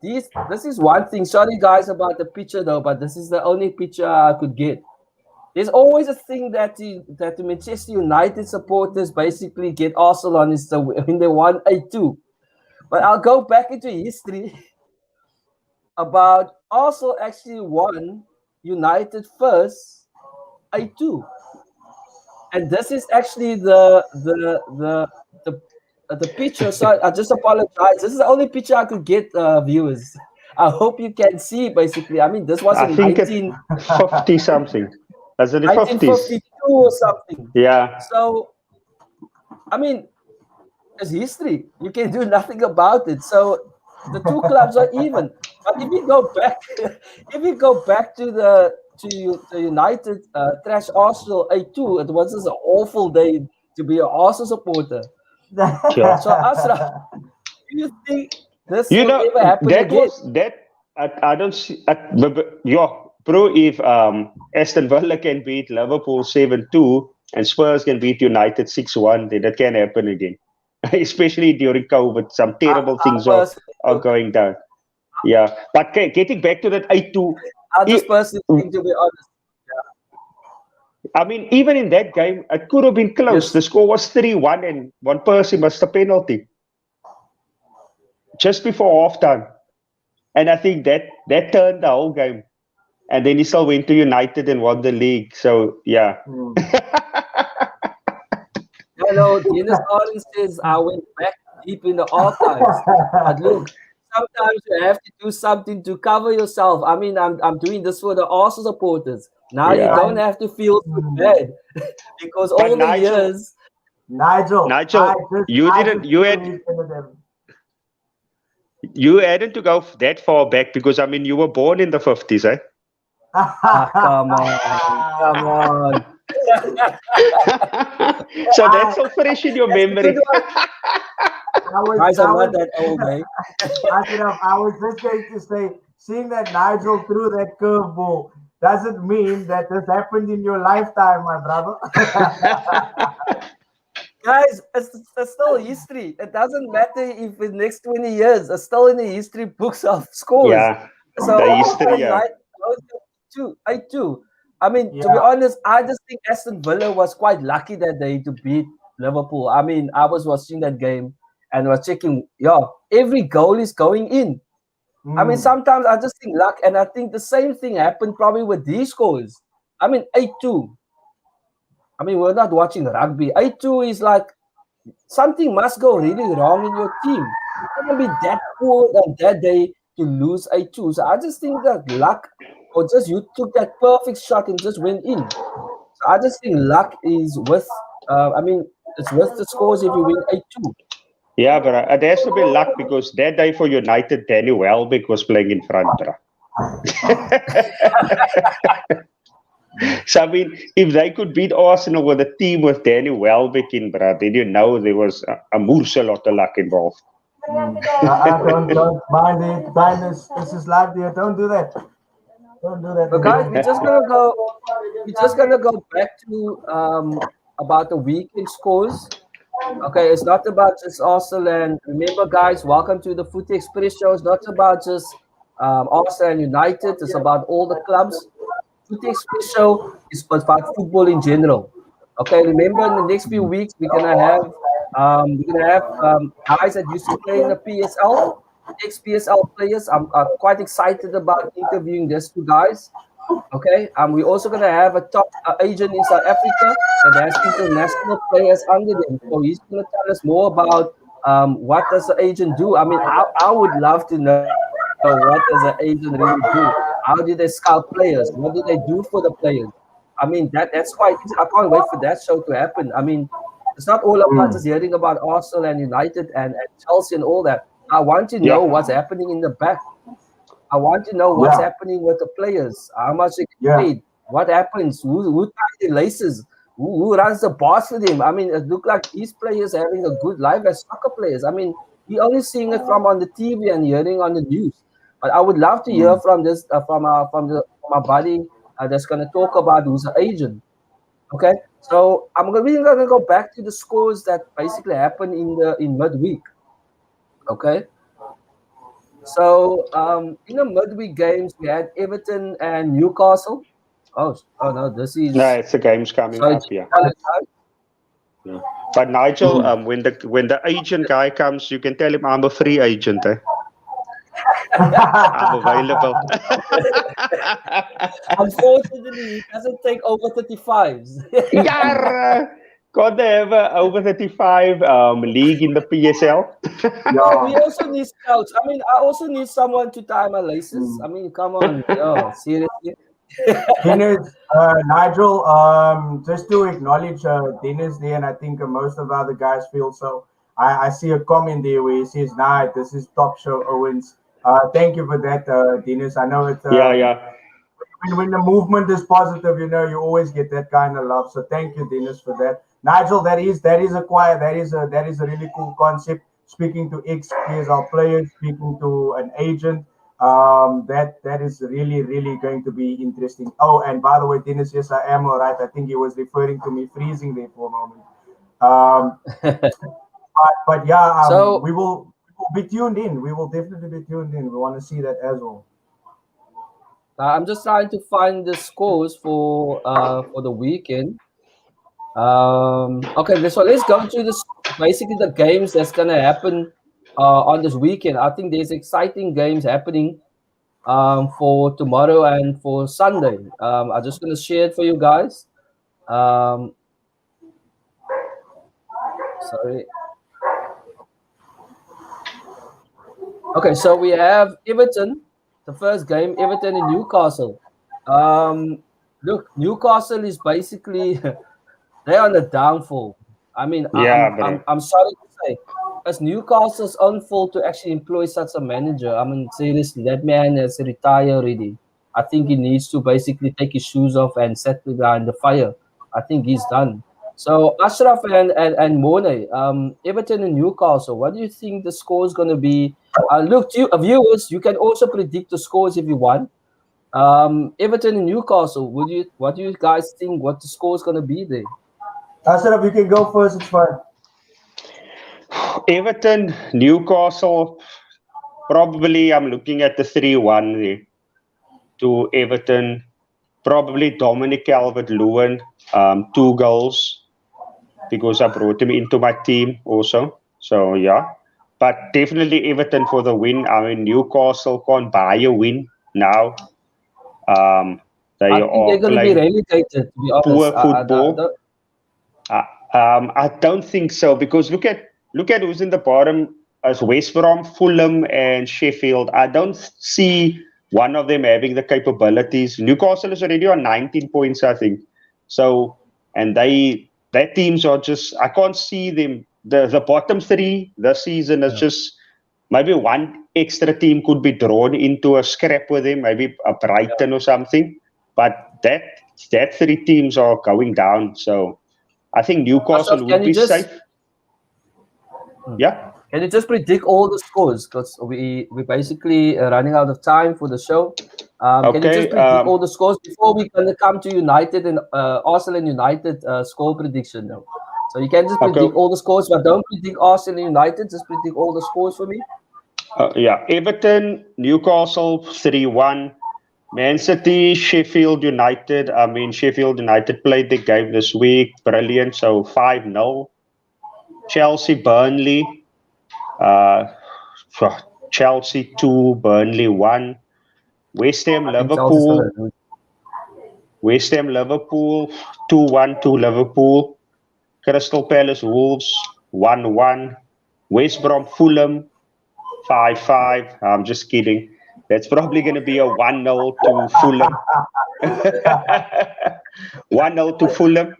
This is one thing. Sorry guys about the picture though, but this is the only picture I could get. There's always a thing that the Manchester United supporters basically get Arsenal on is when they won 8-2. But I'll go back into history about Arsenal actually won United first 8-2. And this is actually the picture. So I just apologize. This is the only picture I could get, viewers. I hope you can see basically. I mean, this was in 1950 something. As in the 1952 or something. Yeah. So, I mean, it's history. You can do nothing about it. So the two clubs are even. But if you go back to the United trash Arsenal 8-2, it was just an awful day to be an Arsenal supporter. Sure. So Ashraf, do you think this will ever happen again? I don't see. Bro, if Aston Villa can beat Liverpool 7-2 and Spurs can beat United 6-1, then that can happen again. Especially during COVID, some terrible things are going down. Yeah, but getting back to that 8-2. I just personally think, to be honest. Yeah. I mean, even in that game, it could have been close. Yes. The score was 3-1 and one person missed a penalty just before halftime. And I think that turned the whole game. And then he still went to United and won the league. So, yeah. Hello, Dennis Arden says, I went back deep in the archives. But look, sometimes you have to do something to cover yourself. I mean, I'm doing this for the Arsenal supporters. Now you don't have to feel too bad because all the years. Nigel, you hadn't to go that far back because I mean you were born in the 50s, eh? Come on. So that's so fresh in your memory. Guys, I'm not that old, eh? I was just going to say, seeing that Nigel threw that curveball doesn't mean that this happened in your lifetime, my brother. Guys, it's still history. It doesn't matter if in the next 20 years, it's still in the history books of scores. Yeah, so the history, yeah. 8-2. I mean, to be honest, I just think Aston Villa was quite lucky that day to beat Liverpool. I mean, I was watching that game and was checking, every goal is going in. I mean, sometimes I just think luck, and I think the same thing happened probably with these scores. I mean, 8-2. I mean, we're not watching rugby. 8-2 is like something must go really wrong in your team. You can't be that poor on that day to lose 8-2. So I just think that luck, or just you took that perfect shot and just went in. So I just think luck is worth. It's worth the scores if you win 8-2. Yeah, but it has to be luck because that day for United, Danny Welbeck was playing in front, bro. So, I mean, if they could beat Arsenal with a team with Danny Welbeck in, bro, then you know there was a moose a lot of luck involved. Don't mind it. Mind this is live there. Don't do that. Don't do that. But guys, we're just gonna go. We're just gonna go back to about the weekend scores. Okay, it's not about just Arsenal. And remember, guys, welcome to the Footy Express show. It's not about just Arsenal and United. It's about all the clubs. Footy Express show is about football in general. Okay, remember in the next few weeks we're gonna have guys that used to play in the PSL, ex-PSL players. I'm quite excited about interviewing these two guys. Okay, we're also gonna have a top agent in South Africa that has international players under them. So he's gonna tell us more about what does the agent do. I mean, I would love to know what does the agent really do. How do they scout players? What do they do for the players? I mean, that's quite. I can't wait for that show to happen. I mean, it's not all about just hearing about Arsenal and United and Chelsea and all that. I want to know what's happening in the back. I want to know what's happening with the players. How much they get paid? What happens? Who ties the laces? Who runs the boss for them? I mean, it looks like these players are having a good life as soccer players. I mean, we're only seeing it from on the TV and hearing on the news. But I would love to hear from this from our buddy that's going to talk about who's an agent. Okay, so we're going to go back to the scores that basically happened in midweek. Okay, so in the midweek games we had Everton and Newcastle. Oh no, this is no, it's the games coming up. Yeah. But Nigel, when the agent guy comes, you can tell him I'm a free agent. I'm available. Unfortunately, he doesn't take over 35s. Yeah, got to have over 35 league in the PSL. No, we also need scouts. I mean, I also need someone to tie my laces. I mean, come on, seriously. Dennis, Nigel, just to acknowledge Dennis there, and I think most of the other guys feel so. I see a comment there where he says, "Nah, this is top show, Owens." Thank you for that, Dennis. I know it's when the movement is positive, you always get that kind of love. So thank you, Dennis, for that. Nigel, that is a really cool concept. Speaking to ex-PSL players, speaking to an agent, that is really going to be interesting. Oh, and by the way, Dennis, yes, I am all right. I think he was referring to me freezing there for a moment. But yeah, so we will be tuned in. We will definitely be tuned in. We want to see that as well. I'm just trying to find the scores for the weekend. Okay, so let's go to basically the games that's gonna happen on this weekend. I think there's exciting games happening for tomorrow and for Sunday. I'm just gonna share it for you guys. Sorry. Okay, so we have Everton, the first game, Everton and Newcastle. Look, Newcastle is basically they're on the downfall. I mean, I'm sorry to say, it's Newcastle's own fault to actually employ such a manager. I mean, seriously, that man has retired already. I think he needs to basically take his shoes off and set behind the fire. I think he's done. So Ashraf and Mone, Everton and Newcastle, what do you think the score is going to be? Look, to you, viewers, you can also predict the scores if you want. Everton and Newcastle, what do you guys think? What the score is going to be there? Ashraf, you can go first. It's fine. Everton, Newcastle, probably I'm looking at the 3-1 to Everton. Probably Dominic Calvert-Lewin, 2 goals, because I brought him into my team also. So, yeah. But definitely Everton for the win. I mean, Newcastle can't buy a win now. They're going to be relegated, to be honest. Poor football. I don't think so, because look at who's in the bottom as West Brom, Fulham, and Sheffield. I don't see one of them having the capabilities. Newcastle is already on 19 points, I think. So, and their teams are just, I can't see them. The bottom three this season is just maybe one extra team could be drawn into a scrap with them, maybe a Brighton or something. But that three teams are going down. So I think Newcastle Ashraf, would be safe. Yeah. Can you just predict all the scores? Because we're basically running out of time for the show. Can you just predict all the scores before we gonna come to United and Arsenal and United score prediction now? So you can just predict all the scores, but don't predict Arsenal and United. Just predict all the scores for me. Yeah, Everton, Newcastle 3-1. Man City, Sheffield United. I mean, Sheffield United played the game this week. Brilliant. So 5-0. Chelsea, Burnley. Chelsea 2, Burnley 1. West Ham, Liverpool. West Ham, Liverpool 2-1 to Liverpool. Crystal Palace, Wolves 1-1. West Brom, Fulham 5-5. I'm just kidding. That's probably going to be a 1-0 to Fulham. 1-0 to Fulham.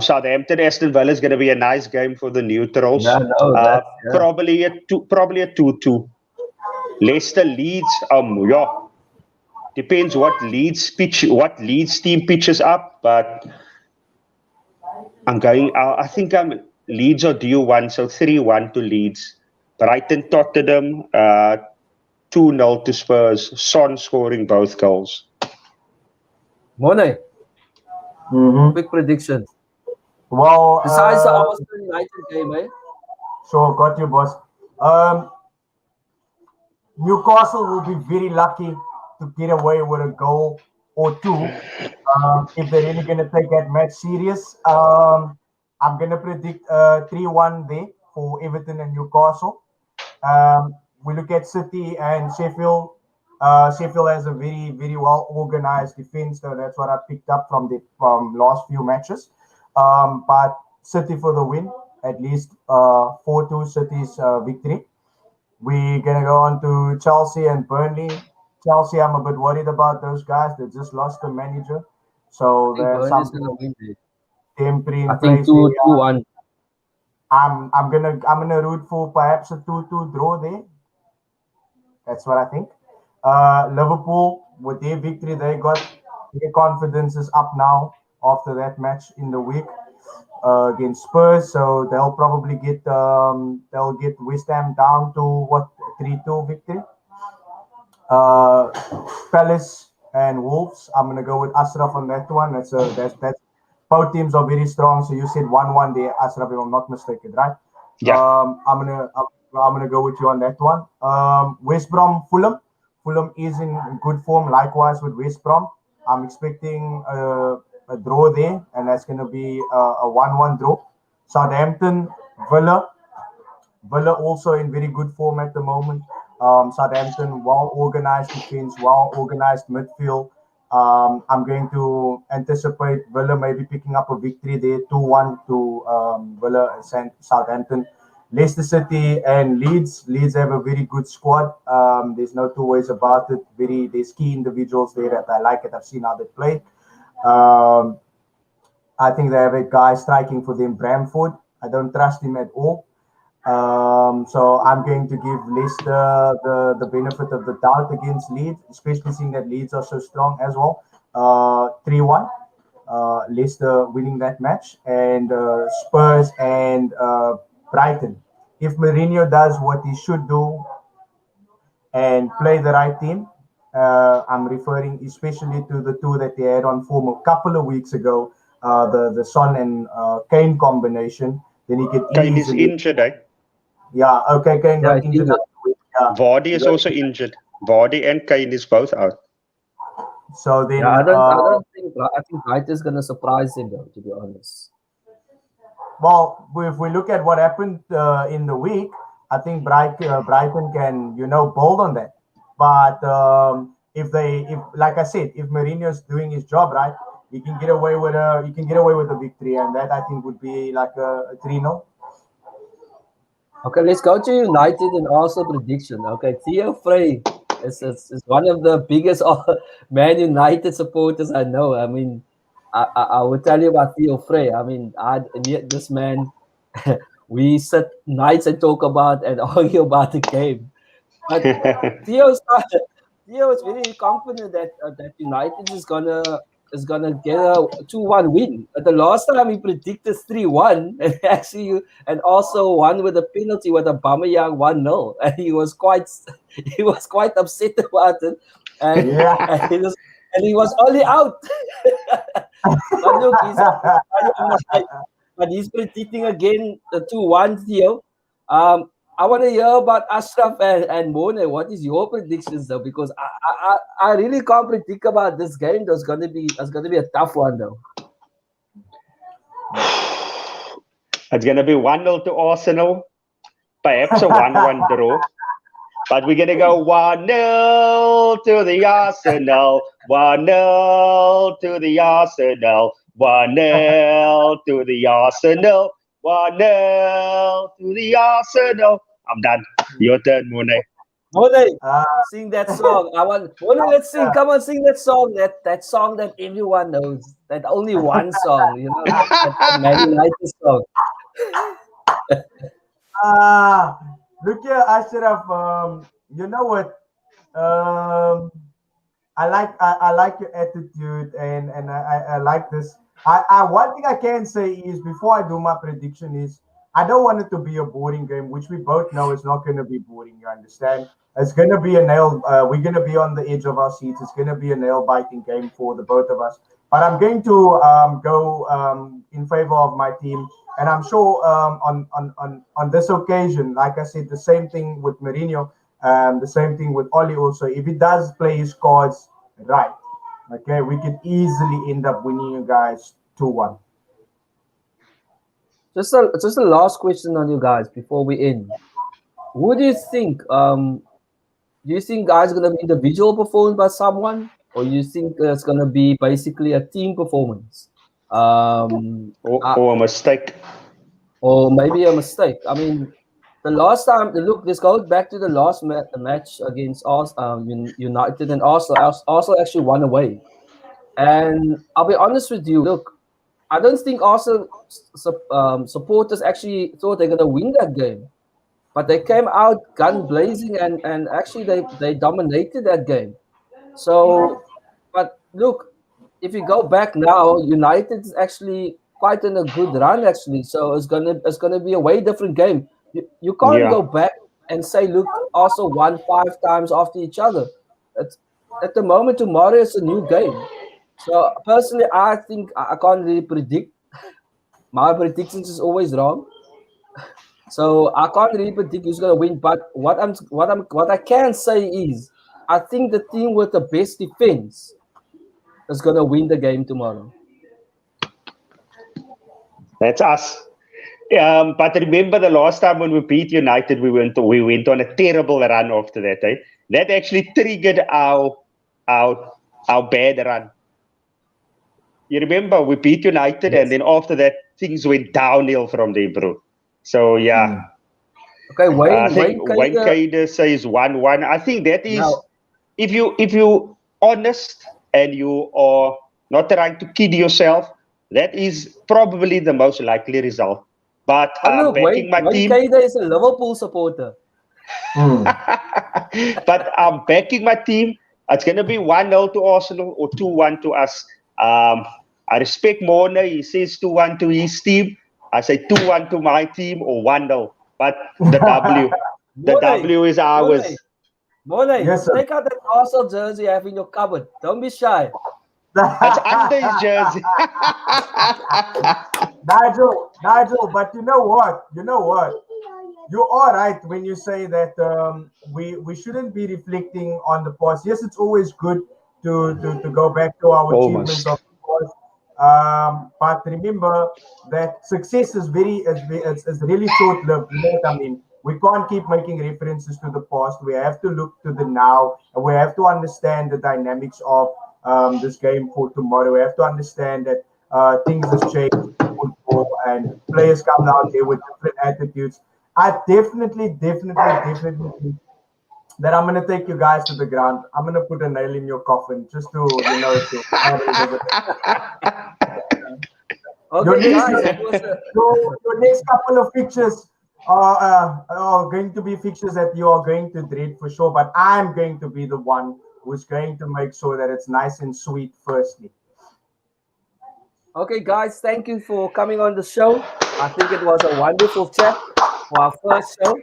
Southampton, Aston Villa is going to be a nice game for the neutrals. Probably a 2-2. Leicester, Leeds. Depends what Leeds team pitches up, but I think Leeds are due 1, so 3-1 to Leeds. Brighton, Tottenham, 2-0 to Spurs. Son scoring both goals. Mone, quick prediction. Well, besides the Arsenal United game, eh? Sure, got you, boss. Newcastle will be very lucky to get away with a goal or two if they're really going to take that match serious. I'm going to predict 3-1 there for Everton and Newcastle. We look at City and Sheffield. Sheffield has a very, very well organized defense, so that's what I picked up from the last few matches. But City for the win, at least 4-2 City's victory. We're going to go on to Chelsea and Burnley. Chelsea, I'm a bit worried about those guys. They just lost the manager. So there's something temporary in place. 2-1. I'm gonna root for perhaps a 2-2 draw there. That's what I think. Liverpool, with their victory, their confidence is up now after that match in the week against Spurs. So they'll probably get West Ham down to 3-2 victory. Palace and Wolves. I'm gonna go with Ashraf on that one. That's both teams are very strong. So you said 1-1 there, Ashraf, if I'm not mistaken, right? Yeah. I'm gonna go with you on that one. West Brom, Fulham. Fulham is in good form. Likewise with West Brom. I'm expecting a draw there, and that's gonna be a 1-1 draw. Southampton, Villa. Villa also in very good form at the moment. Southampton, well-organized defense, well-organized midfield. I'm going to anticipate Villa maybe picking up a victory there, 2-1 to Villa and Southampton. Leicester City and Leeds. Leeds have a very good squad. There's no two ways about it. There's key individuals there that I like it. I've seen how they play. I think they have a guy striking for them, Bamford. I don't trust him at all. So I'm going to give Leicester the benefit of the doubt against Leeds, especially seeing that Leeds are so strong as well. 3-1, Leicester winning that match, and Spurs and Brighton. If Mourinho does what he should do and play the right team, I'm referring especially to the two that they had on form a couple of weeks ago, the Son and Kane combination. Then he could Kane is injured, eh? Yeah, okay, Kane got injured. Yeah. Vardy is also injured. Vardy and Kane is both out. So then, I don't think. I think Brighton is gonna surprise him, though. To be honest. Well, if we look at what happened in the week, I think Brighton can, build on that. But if like I said, if Mourinho is doing his job right, he can get away with a victory, and that I think would be like a 3-0. Okay, let's go to United and Arsenal prediction. Okay, Theo Frey is one of the biggest Man United supporters I know. I mean, I will tell you about Theo Frey. I mean, this man, we sit nights and talk about and argue about the game. But Theo's Theo is very confident that that United is gonna get a 2-1 win. But the last time he predicted 3-1, and actually and also one with a penalty with a Aubameyang 1-0, and he was quite upset about it, and Yeah. and he was only out. But look, but he's predicting again the 2-1, Theo. I want to hear about Ashraf and Mone. What is your predictions though? Because I really can't predict about this game. It's gonna be a tough one though. It's going to be 1-0 to Arsenal, perhaps a 1-1 draw. But we're going to go 1-0 to the Arsenal, 1-0 to the Arsenal, 1-0 to the Arsenal, 1-0 to the Arsenal. I'm done. Your turn, Monet. Mone, Uh, sing that song. Mone, let's sing. Come on, sing that song. That song that everyone knows. That only one song, that Man United song. Look here, Ashraf. You know what? Um, I like your attitude and I like this. I one thing I can say is before I do my prediction is I don't want it to be a boring game, which we both know is not going to be boring. You understand? It's going to be a nail. We're going to be on the edge of our seats. It's going to be a nail biting game for the both of us. But I'm going to go in favor of my team, and I'm sure on this occasion, like I said, the same thing with Mourinho, the same thing with Oli. Also, if he does play his cards right, okay, we could easily end up winning you guys 2-1. Just a last question on you guys before we end. Who do you think? Do you think guys gonna be individual performance by someone, or you think it's gonna be basically a team performance? Uh, Or a mistake. or maybe a mistake. I mean, the last time, look, this goes back to the last match against us, United and Arsenal. Arsenal actually won away. And I'll be honest with you, look, I don't think Arsenal supporters actually thought they're going to win that game. But they came out gun blazing and actually they dominated that game. So, but look, if you go back now, United is actually quite in a good run actually. So it's gonna be a way different game. You can't Yeah. go back and say, look, also won 5 times after each other. It's, at the moment, tomorrow is a new game. So personally, I think I can't really predict. My predictions is always wrong. So I can't really predict who's gonna win. But what I can say is I think the team with the best defense is gonna win the game tomorrow. That's us. But remember the last time when we beat United, we went on a terrible run after that. Eh? That actually triggered our our bad run. You remember we beat United, and Yes. then after that things went downhill from there, bro. So yeah, Okay, I think Wayne Wayne Kader. Kader says 1-1. I think that is Now, if you honest and you are not trying to kid yourself, that is probably the most likely result. But but I'm look, backing my Wayne team. Kader is a Liverpool supporter. Hmm. But I'm backing my team. It's going to be 1-0 to Arsenal or 2-1 to us. I respect Mona. He says 2-1 to his team. I say 2-1 to my team or 1-0. But the W, the Mornay, W is Mornay, ours. Mornay, Yes, sir. take out that Arsenal jersey you have in your cupboard. Don't be shy. It's under his jersey. Nigel, but you know what? You are right when you say that we shouldn't be reflecting on the past. Yes, it's always good to go back to our achievements Almost. of the past. But remember that success is really short lived. You know what I mean? We can't keep making references to the past. We have to look to the now, and we have to understand the dynamics of this game for tomorrow. We have to understand that things have changed in football, and players come out there with different attitudes. I definitely think that I'm gonna take you guys to the ground. I'm gonna put a nail in your coffin just to to Okay, guys, it was your next couple of fixtures are going to be fixtures that you are going to dread for sure. But I'm going to be the one who's going to make sure that it's nice and sweet. Firstly. okay, guys. Thank you for coming on the show. I think it was a wonderful chat for our first show.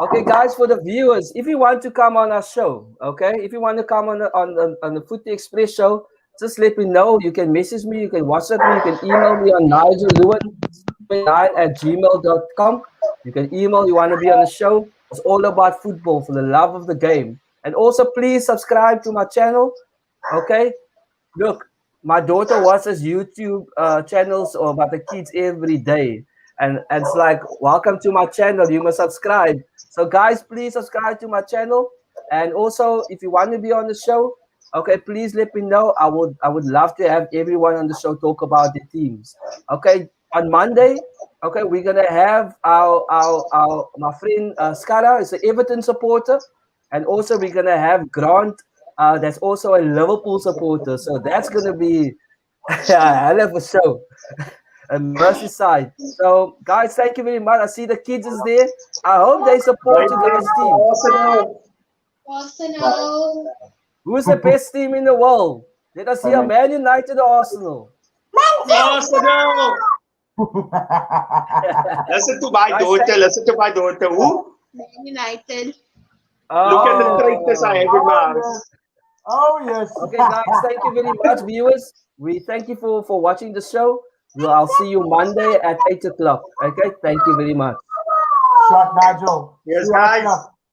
Okay, guys, for the viewers, if you want to come on our show, okay, if you want to come on the Footy Express show, just let me know. You can message me, you can WhatsApp me, you can email me on nigellewan9@gmail.com. You can email, you want to be on the show. It's all about football for the love of the game. And also, please subscribe to my channel, okay? Look, my daughter watches YouTube channels about the kids every day. And it's like, welcome to my channel. You must subscribe. So, guys, please subscribe to my channel. And also, if you want to be on the show, okay, please let me know. I would love to have everyone on the show talk about the teams. Okay, on Monday, okay, we're gonna have our my friend Skara is an Everton supporter, and also we're gonna have Grant, that's also a Liverpool supporter. So that's gonna be a hell of a show. A Merseyside. So guys, thank you very much. I see the kids is there. I hope they support you guys' team. Arsenal. Who's the best team in the world? Let us see a Man United or Arsenal. Arsenal. Listen to my daughter. Listen to my daughter. Who? Man United. Look at the traitors I have in my arms. Oh yes. Okay, guys, thank you very much, viewers. We thank you for watching the show. I'll see you Monday at 8 o'clock. Okay, thank you very much. Shot Nigel. Yes, See you guys. later.